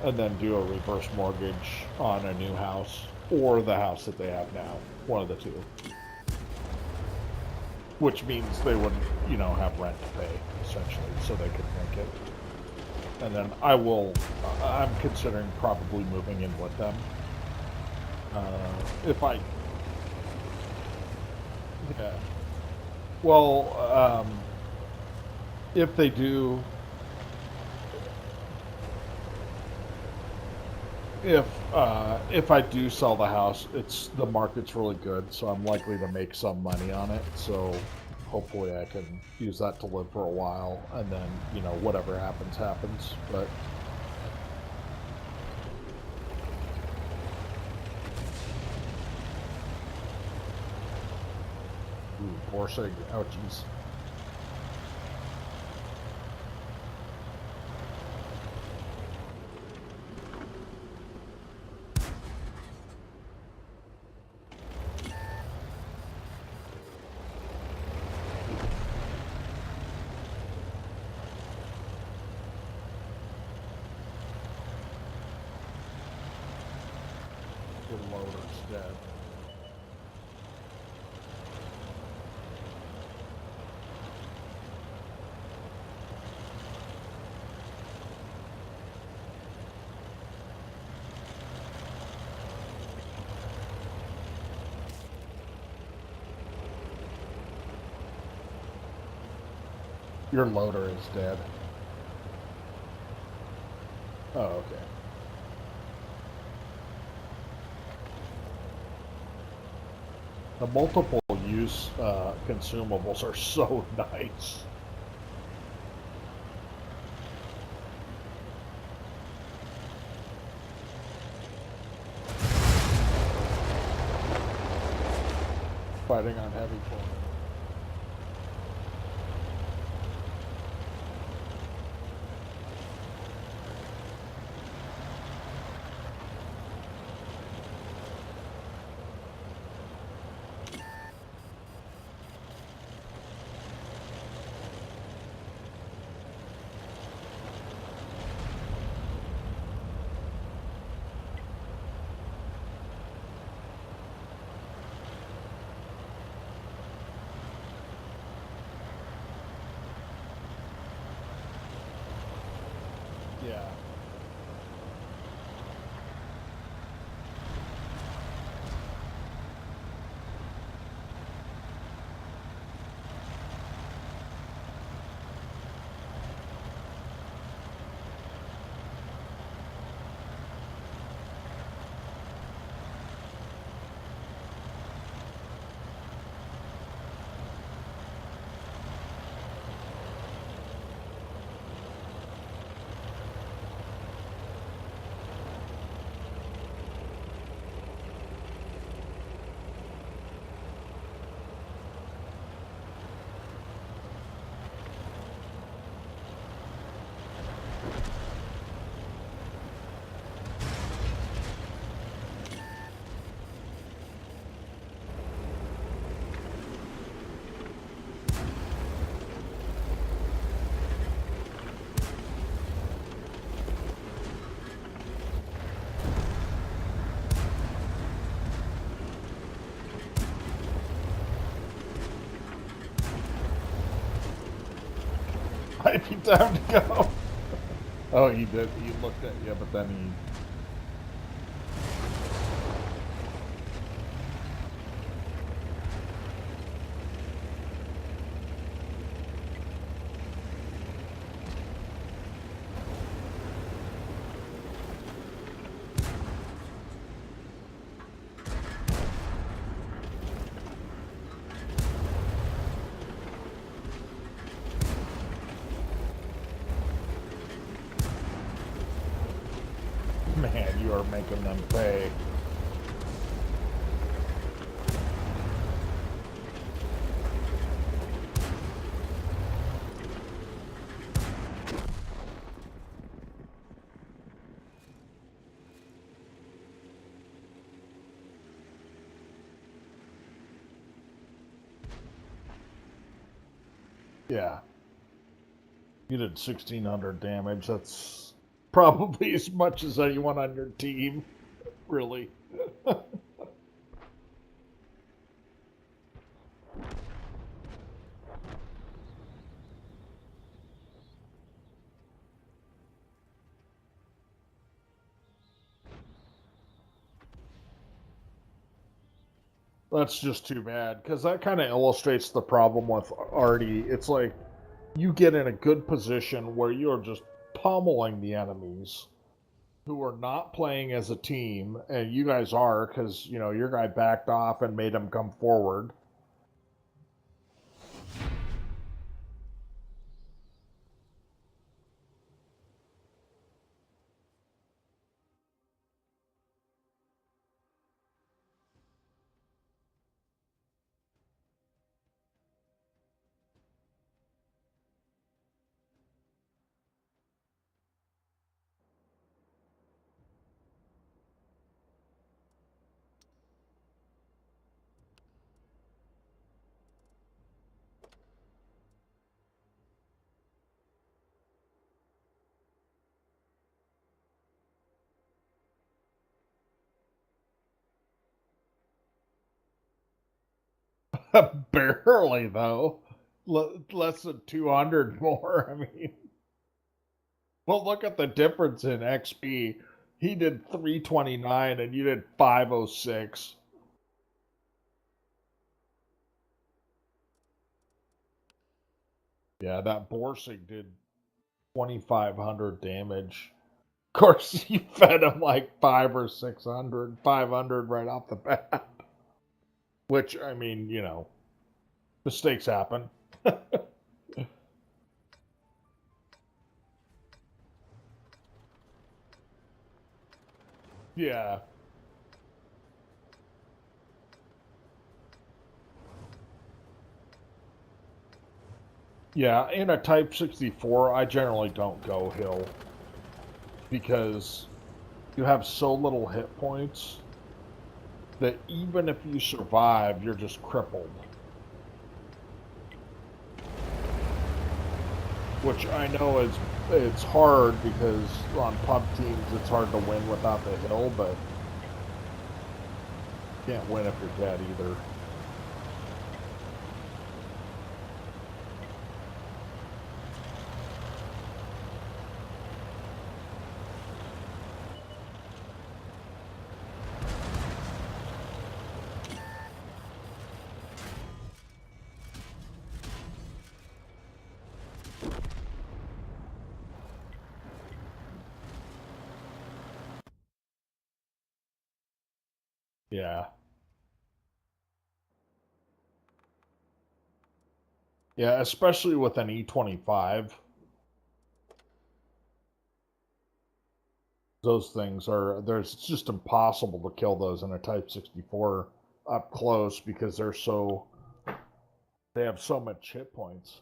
and then do a reverse mortgage on a new house or the house that they have now. One of the two. Which means they wouldn't, have rent to pay essentially, so they could make it. And then I'm considering probably moving in with them. If I, yeah. Well, if they do, if I do sell the house, the market's really good, so I'm likely to make some money on it. So hopefully I can use that to live for a while, and then whatever happens happens. But poor sig, ouchies. The loader's dead. Your loader is dead. Oh, okay. The multiple use consumables are so nice. Fighting on heavy floor. Might be time to go. Oh, he did. He looked at you, but then he... Man, you are making them pay. Yeah. You did 1,600 damage. That's probably as much as anyone on your team. Really. That's just too bad, because that kind of illustrates the problem with Artie. It's like you get in a good position where you're just pummeling the enemies who are not playing as a team, and you guys are, because, you know, your guy backed off and made them come forward. Barely, though. Less than 200 more. I mean, well, look at the difference in XP. He did 329 and you did 506. Yeah, that Borsig did 2,500 damage. Of course, you fed him like 5 or 600, 500 right off the bat. Which, I mean, you know, mistakes happen. Yeah. Yeah, in a Type 64, I generally don't go hill because you have so little hit points that even if you survive, you're just crippled. Which I know is it's hard because on pub teams it's hard to win without the hill, but you can't win if you're dead either. Yeah. Yeah, especially with an E25. Those things are there's it's just impossible to kill those in a Type 64 up close because they have so much hit points.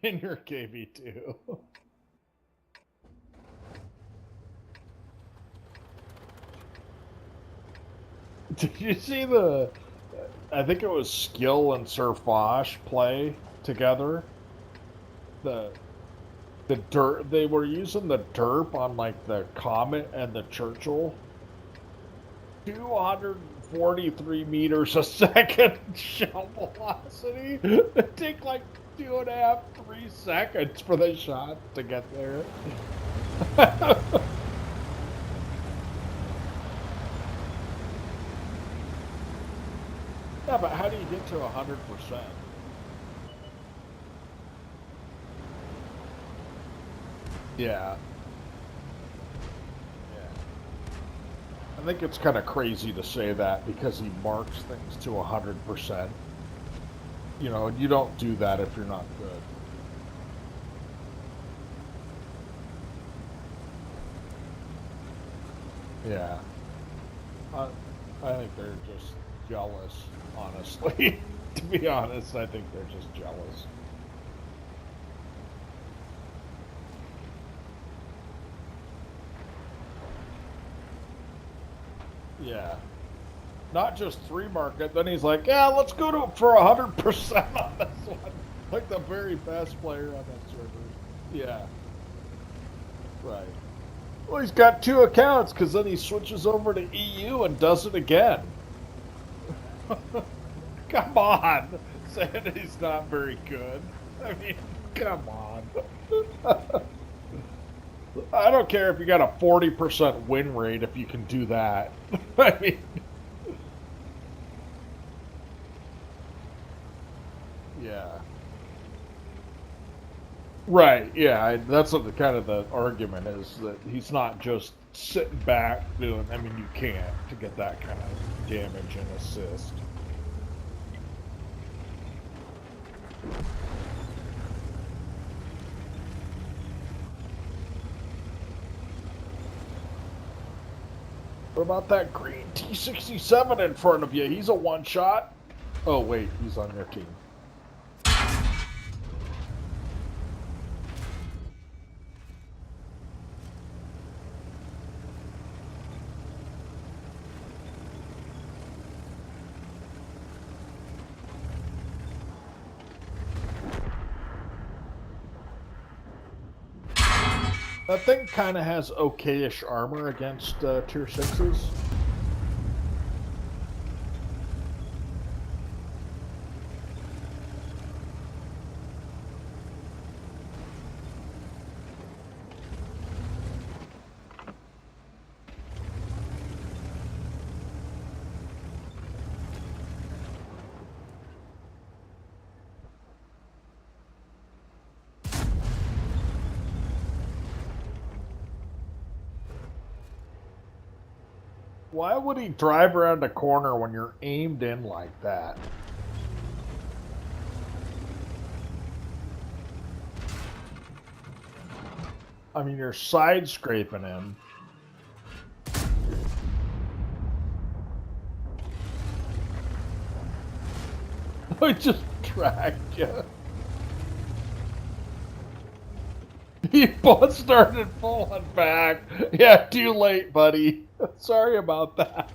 In your KV2. Did you see I think it was Skill and Sir Fosh play together? The the dirt they were using the derp on like the Comet and the Churchill. 250 43 meters a second shell velocity. It take like 2.5, 3 seconds for the shot to get there. Yeah, but how do you get to 100%? Yeah. I think it's kind of crazy to say that because he marks things to 100%. You know, you don't do that if you're not good. Yeah. I think they're just jealous, honestly. To be honest, I think they're just jealous. Yeah. Not just 3 market, then he's like, yeah, let's go to for 100% on this one. Like the very best player on that server. Yeah. Right. Well, he's got 2 accounts because then he switches over to EU and does it again. Come on. Saying he's not very good. I mean, come on. I don't care if you got a 40% win rate if you can do that. I mean, yeah. Right, yeah, that's what the kind of the argument is, that he's not just sitting back doing, I mean, you can't to get that kind of damage and assist. What about that green T67 in front of you? He's a one-shot. Oh, wait, he's on your team. That thing kind of has okay-ish armor against tier 6s. Why would he drive around the corner when you're aimed in like that? I mean, you're side scraping him. I just tracked you. He both started falling back. Yeah, too late, buddy. Sorry about that.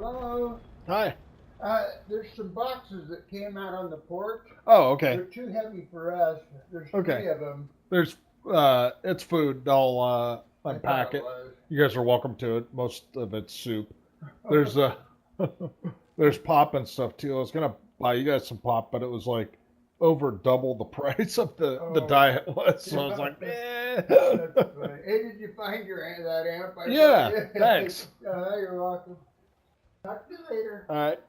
Hello.
Hi.
There's some boxes that came out on the porch.
Oh, okay.
They're too heavy for us. There's
Okay.
3 of them.
There's it's food. I'll
I
unpack
thought
it.
was.
You guys are welcome to it. Most of it's soup. There's there's pop and stuff too. I was gonna buy you guys some pop, but it was like over double the price of the
Oh.
diet was. So I was like, eh.
That's funny. Hey, did you find that amp?
Yeah,
brought you?
thanks.
You're welcome. Talk to you later.
All right.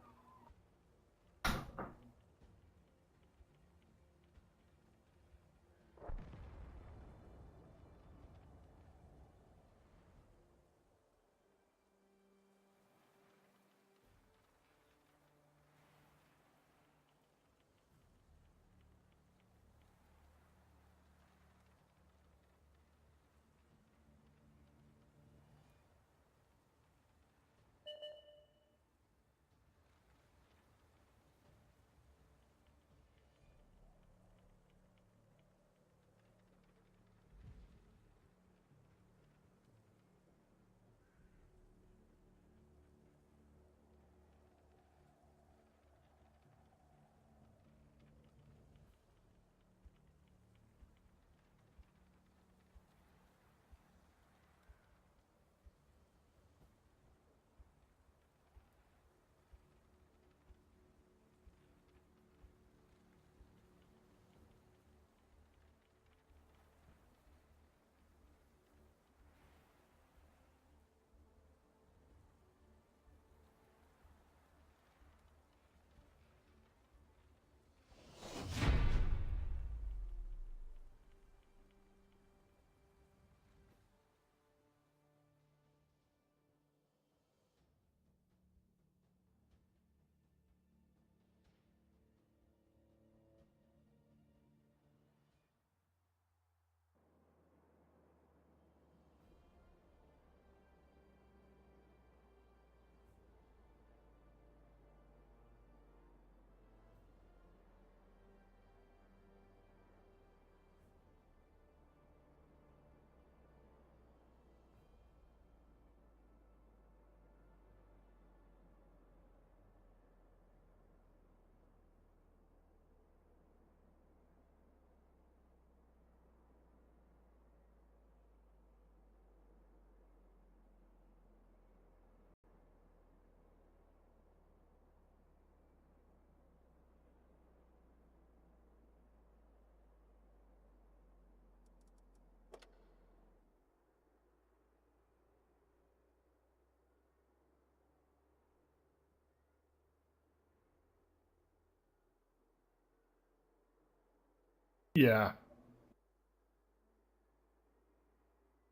Yeah.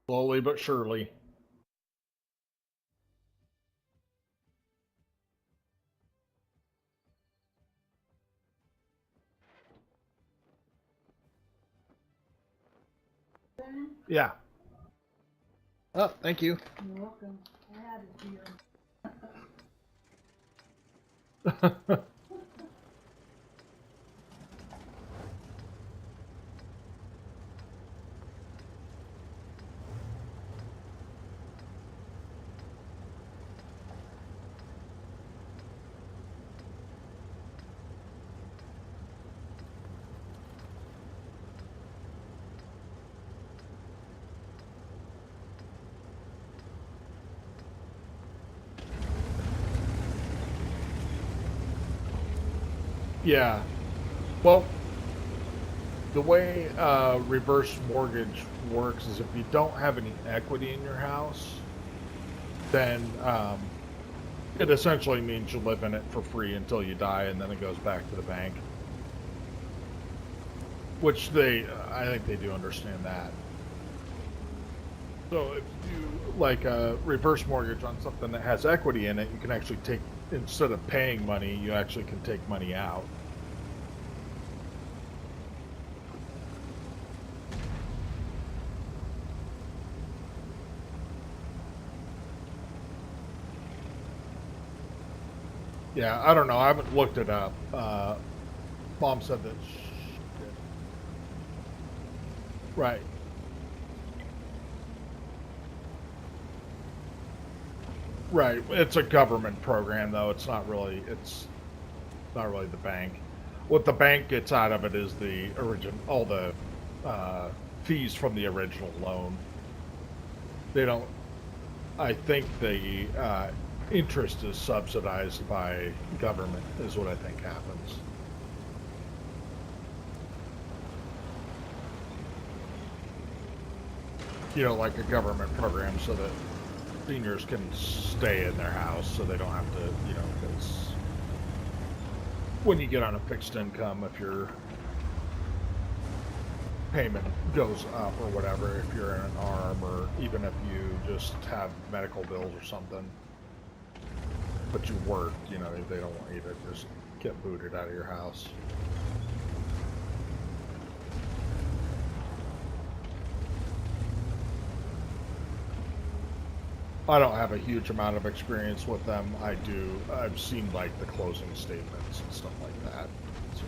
Slowly but surely. Yeah. Oh, thank you.
You're welcome. I had it here.
Yeah. Well, the way reverse mortgage works is if you don't have any equity in your house, then it essentially means you live in it for free until you die, and then it goes back to the bank. Which I think they do understand that. So if you do like a reverse mortgage on something that has equity in it, you can actually take, instead of paying money, you actually can take money out. Yeah, I don't know. I haven't looked it up. Mom said that she did. Right. Right. It's a government program, though. It's not really. It's not really the bank. What the bank gets out of it is the origin, all the uh, fees from the original loan. They don't. I think the interest is subsidized by government. Is what I think happens. Like a government program, so that seniors can stay in their house, so they don't have to. Because when you get on a fixed income, if your payment goes up or whatever, if you're in an arm, or even if you just have medical bills or something, but you work, they don't want you to just get booted out of your house. I don't have a huge amount of experience with them. I've seen like the closing statements and stuff like that. So.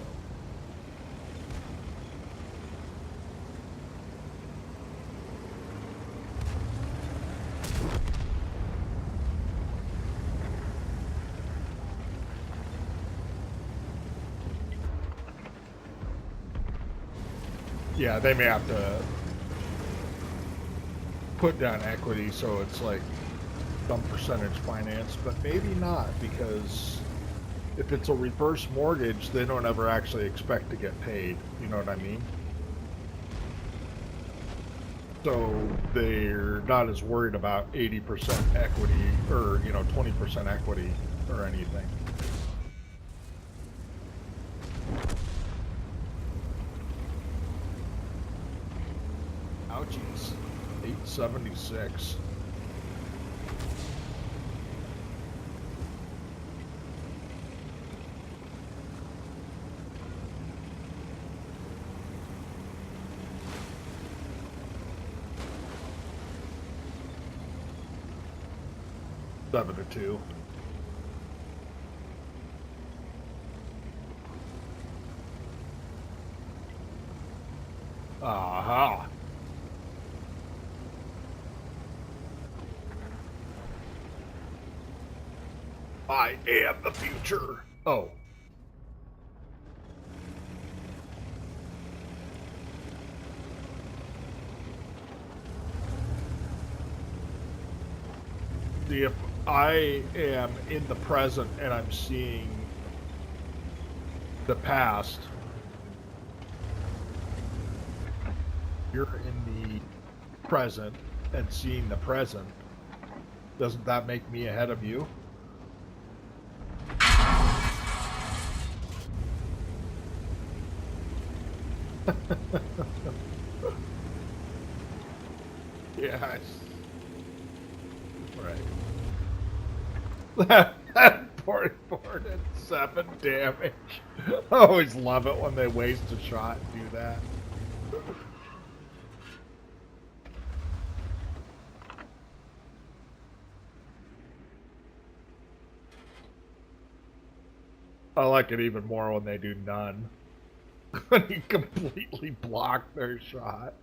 Yeah, they may have to put down equity, so it's like some percentage finance, but maybe not, because if it's a reverse mortgage, they don't ever actually expect to get paid. You know what I mean? So they're not as worried about 80% equity or 20% equity or anything. Ouchies. 876. Seven to two. Aha. I am the future. Oh. See, if I am in the present and I'm seeing the past, you're in the present and seeing the present, doesn't that make me ahead of you? Yes. Right. That 44 and 7 damage. I always love it when they waste a shot and do that. I like it even more when they do none. When you completely block their shot.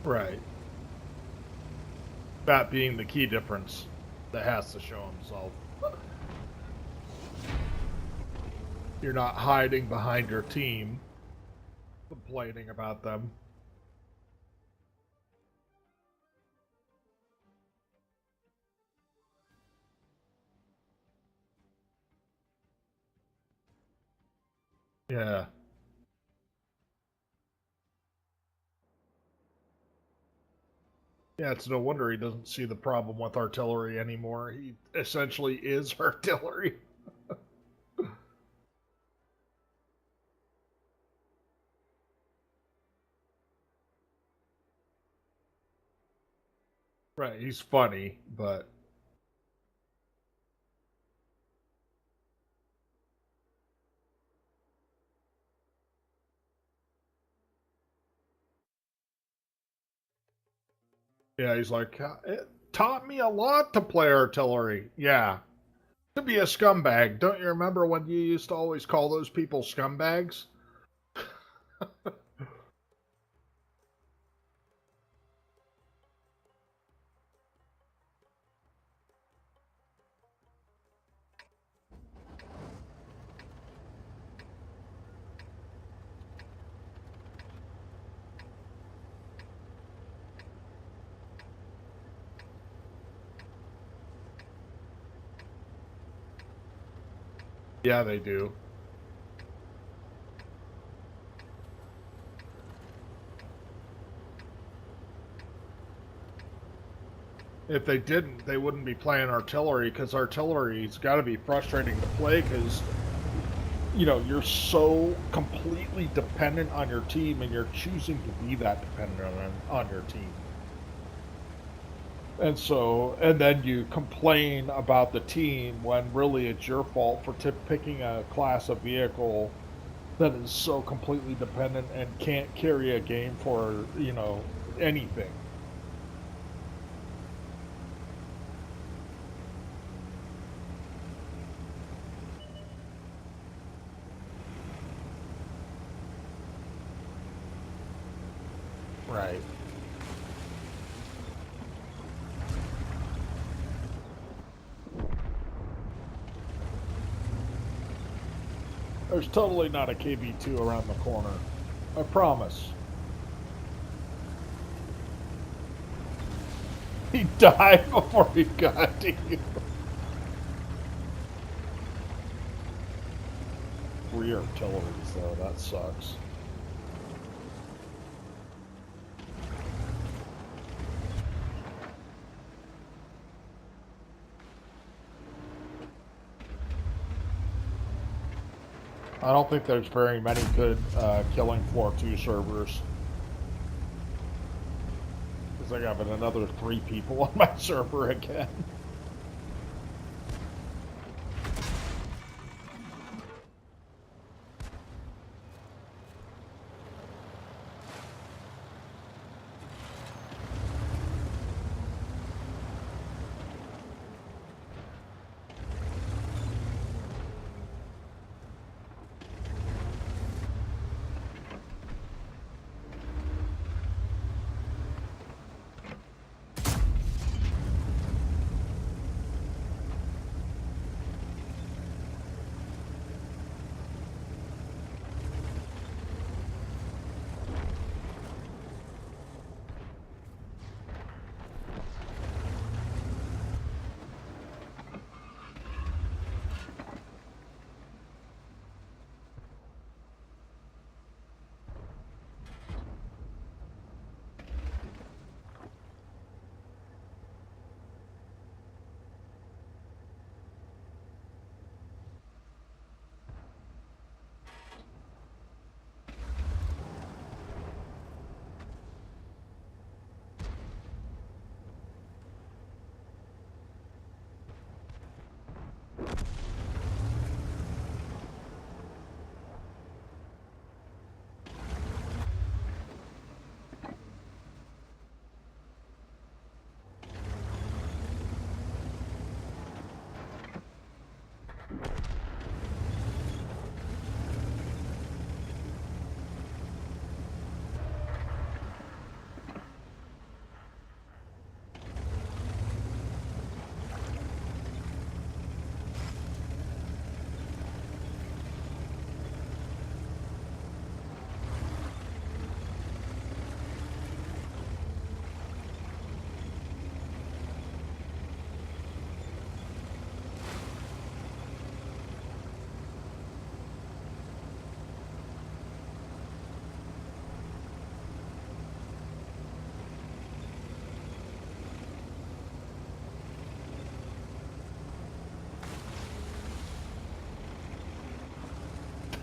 Right. That being the key difference that has to show himself. You're not hiding behind your team, complaining about them. Yeah. Yeah, it's no wonder he doesn't see the problem with artillery anymore. He essentially is artillery. Right, he's funny, but yeah, he's like, it taught me a lot to play artillery. Yeah, to be a scumbag. Don't you remember when you used to always call those people scumbags? Yeah, they do. If they didn't, they wouldn't be playing artillery because artillery's got to be frustrating to play because you're so completely dependent on your team, and you're choosing to be that dependent on your team. And then you complain about the team when really it's your fault for picking a class of vehicle that is so completely dependent and can't carry a game for, anything. Right. There's totally not a KB2 around the corner. I promise. He died before he got to you. Rear artilleries, though, that sucks. I don't think there's very many good Killing Floor 2 servers. Because I got another 3 people on my server again.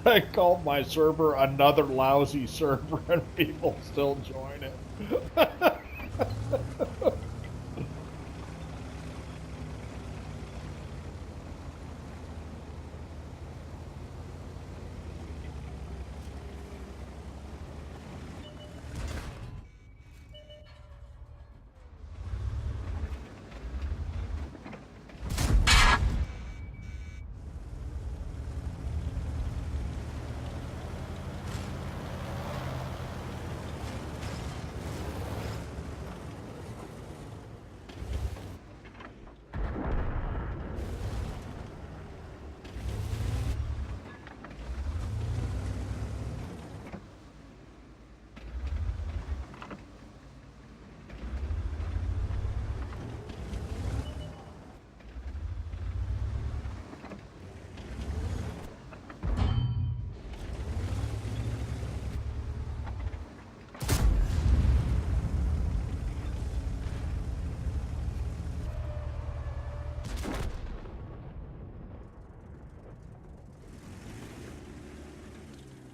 I called my server another lousy server, and people still join it.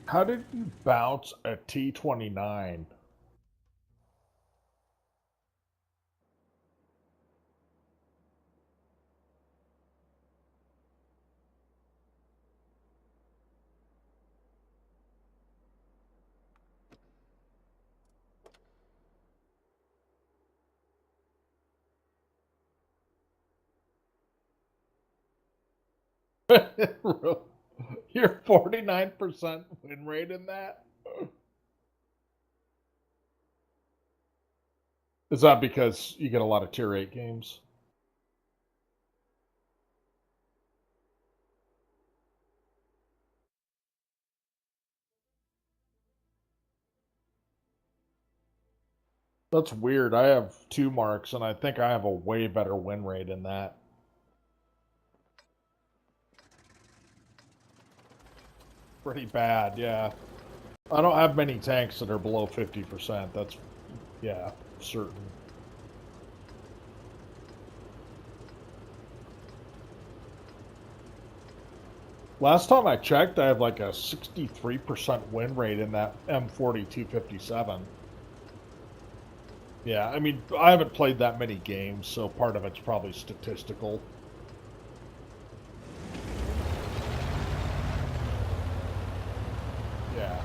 How did you bounce a T-29? You're 49% win rate in that? Is that because you get a lot of tier 8 games? That's weird. I have 2 marks, and I think I have a way better win rate in that. Pretty bad, yeah. I don't have many tanks that are below 50%. That's, yeah, certain. Last time I checked, I have like a 63% win rate in that M4257. Yeah, I mean, I haven't played that many games, so part of it's probably statistical. Yeah.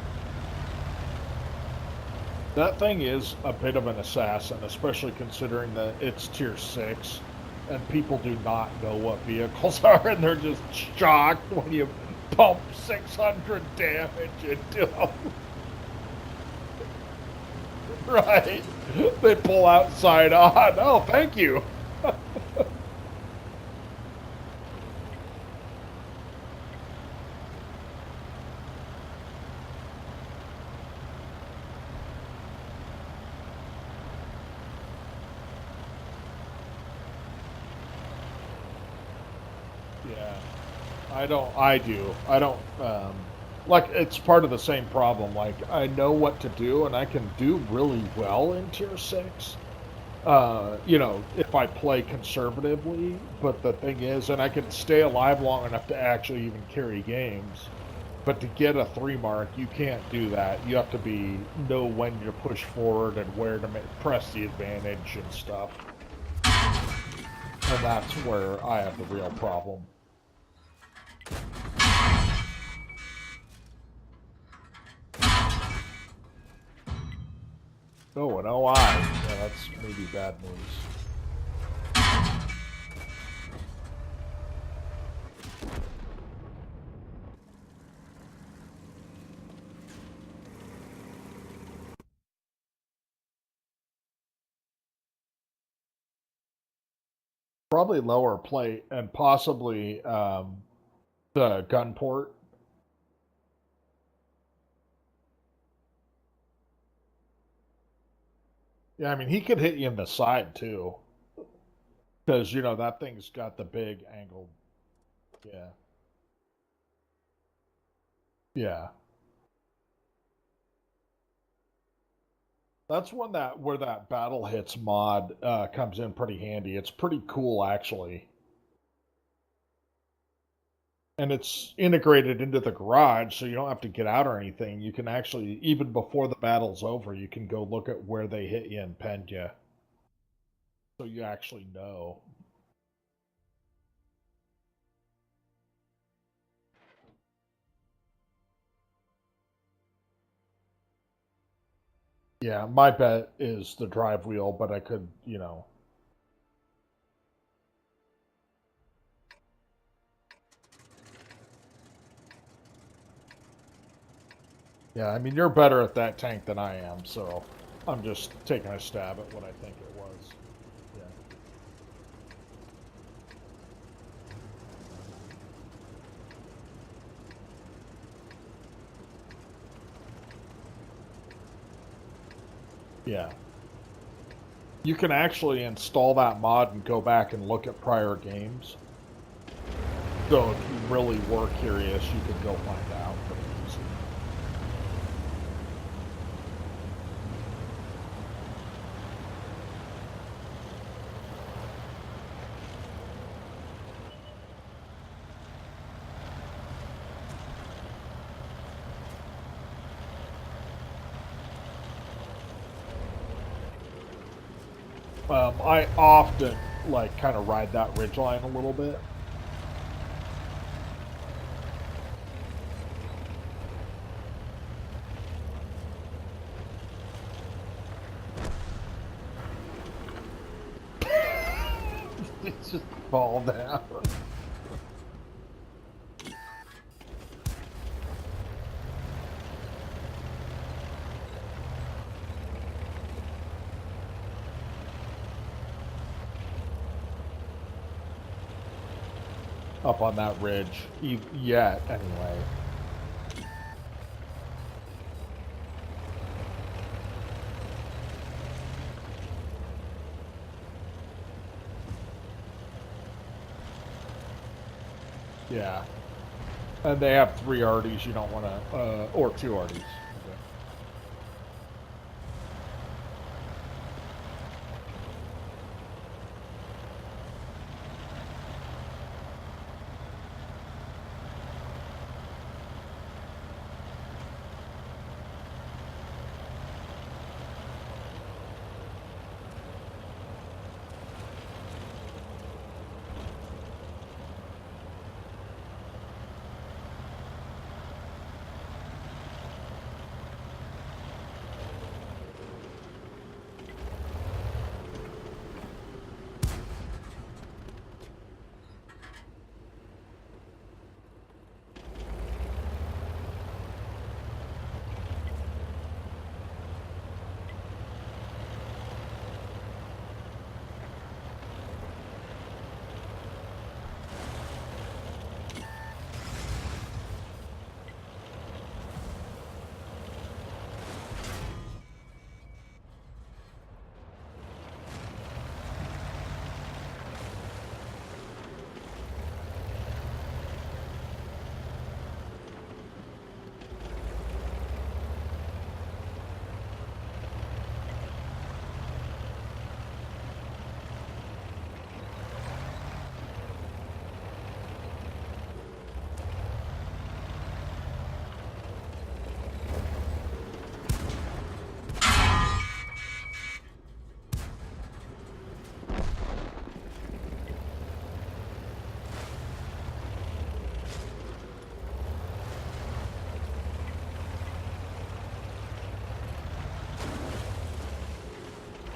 That thing is a bit of an assassin, especially considering that it's tier 6, and people do not know what vehicles are, and they're just shocked when you pump 600 damage into them. Right. They pull outside on. Oh, thank you. Yeah. I don't, like, it's part of the same problem. Like, I know what to do, and I can do really well in tier 6. If I play conservatively, but the thing is, and I can stay alive long enough to actually even carry games. But to get a 3 mark, you can't do that. You have to know when to push forward and where to press the advantage and stuff. And that's where I have the real problem. Oh, an OI. Yeah, that's maybe bad news. Probably lower plate and possibly the gun port. Yeah, I mean, he could hit you in the side too. Because, that thing's got the big angle. Yeah. Yeah. That's where that battle hits mod comes in pretty handy. It's pretty cool, actually. And it's integrated into the garage, so you don't have to get out or anything. You can actually, even before the battle's over, you can go look at where they hit you and penned you. So you actually know. Yeah, my bet is the drive wheel, but I could, you know. Yeah, I mean, you're better at that tank than I am, so I'm just taking a stab at what I think it was. Yeah. Yeah. You can actually install that mod and go back and look at prior games. So if you really were curious, you could go find out pretty easy. I often like kind of ride that ridgeline a little bit. It's just fall down. Up on that ridge, yet anyway. Yeah, and they have 3 arties. You don't want to, or 2 arties. Okay.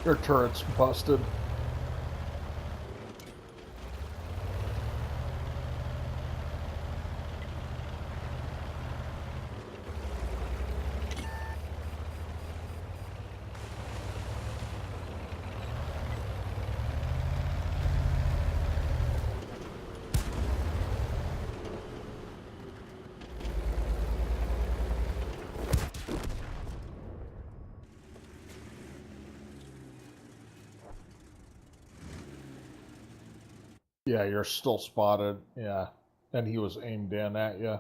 Your turret's busted. Yeah, you're still spotted. Yeah, and he was aimed in at you.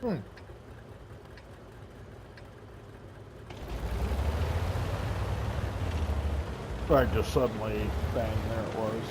Hmm. I just suddenly, bang, there it was.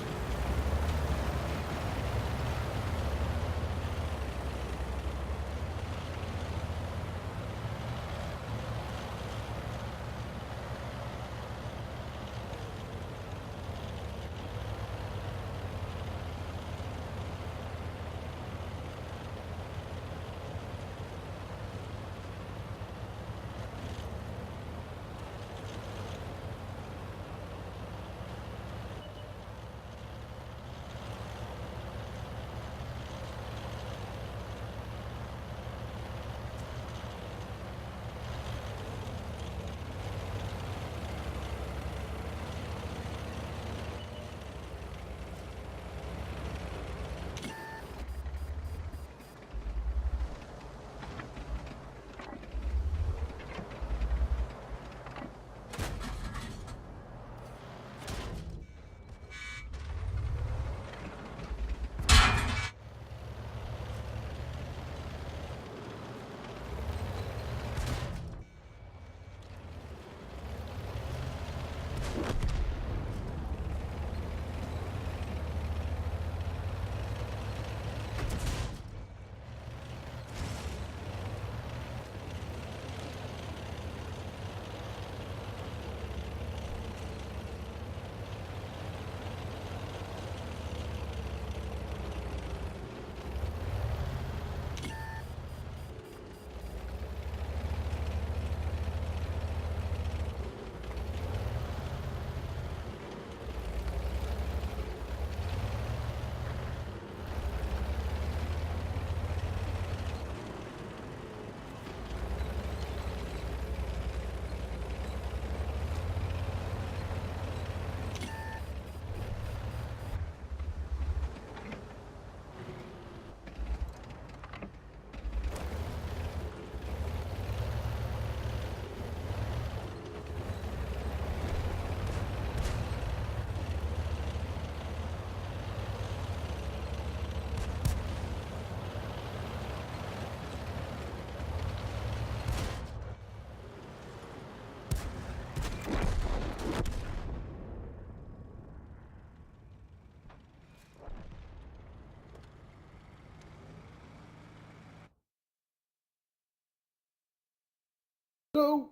So,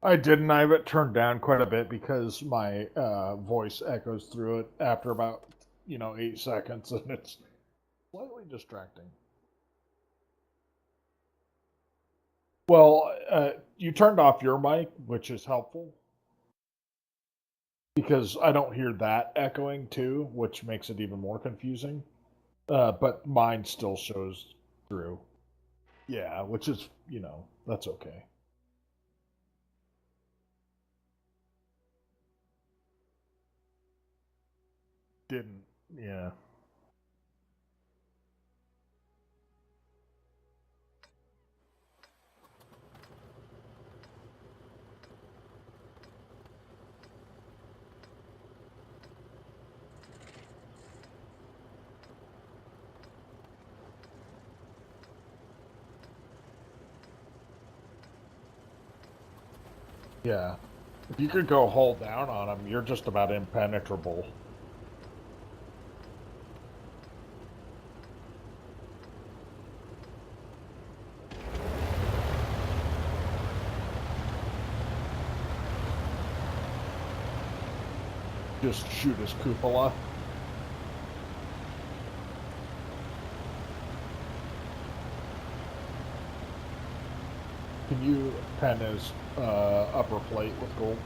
I didn't. I have it turned down quite a bit because my voice echoes through it after about 8 seconds, and it's slightly distracting. Well, you turned off your mic, which is helpful because I don't hear that echoing too, which makes it even more confusing. But mine still shows through. Yeah, which is that's okay. Didn't. Yeah. Yeah. If you could go hold down on them, you're just about impenetrable. Just shoot his cupola. Can you pen his upper plate with gold?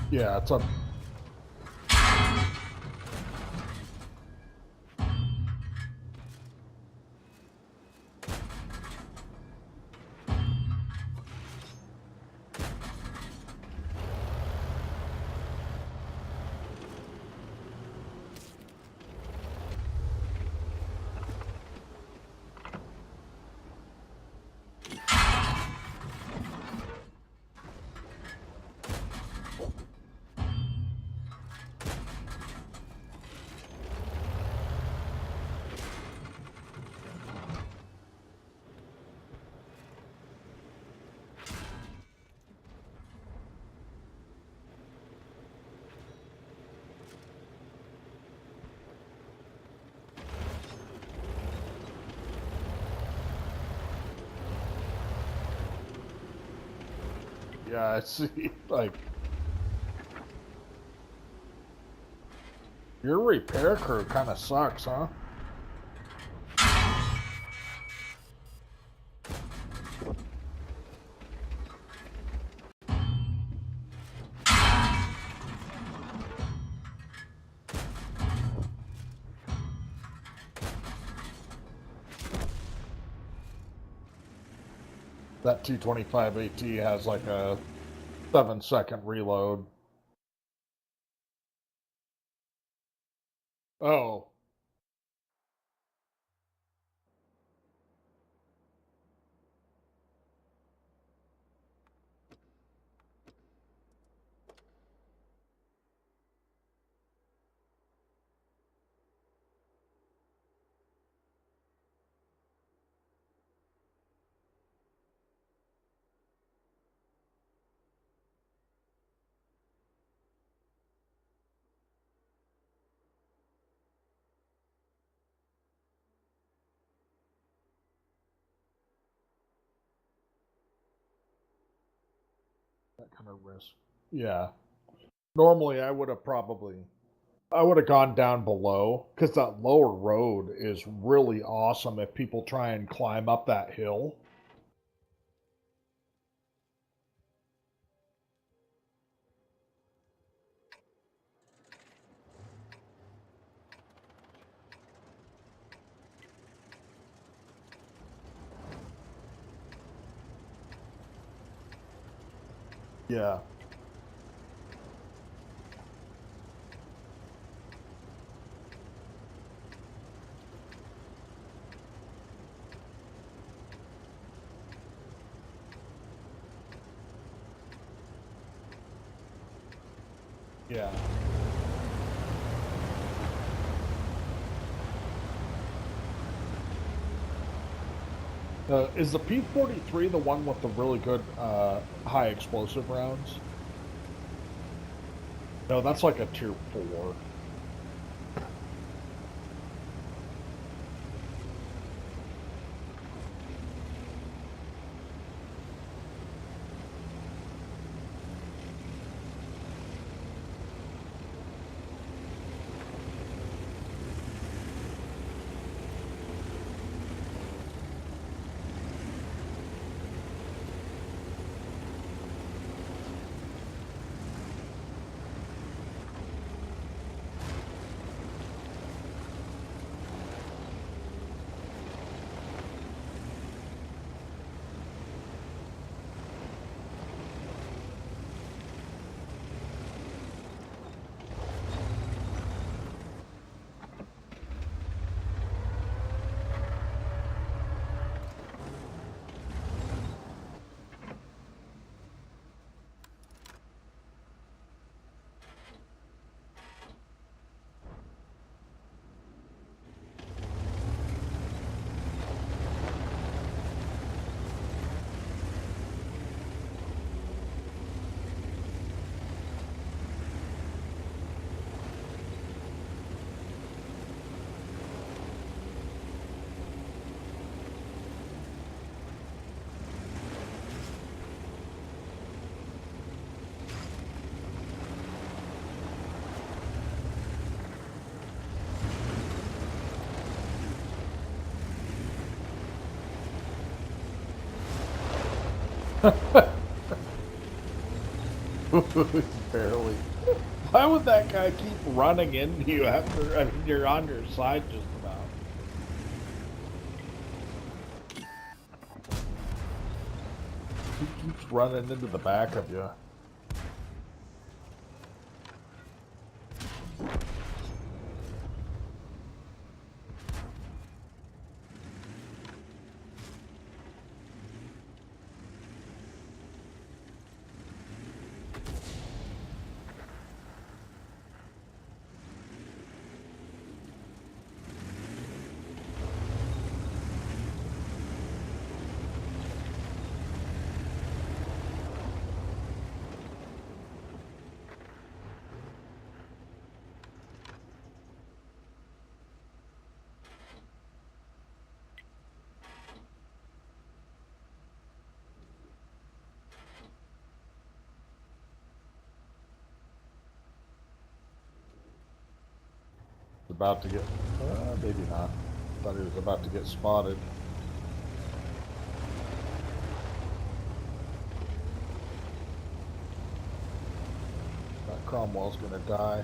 Yeah, it's up. Yeah, I see. Like, your repair crew kind of sucks, huh? That 225 AT has like a 7-second reload. Oh. That kind of risk. Yeah. Normally, I would have gone down below because that lower road is really awesome if people try and climb up that hill. Yeah. Yeah. Is the P-43 the one with the really good high explosive rounds? No, that's like a tier 4. Barely. Why would that guy keep running into you after, I mean, you're on your side just about? He keeps running into the back of you. about to get... maybe not. Thought he was about to get spotted. Cromwell's gonna die.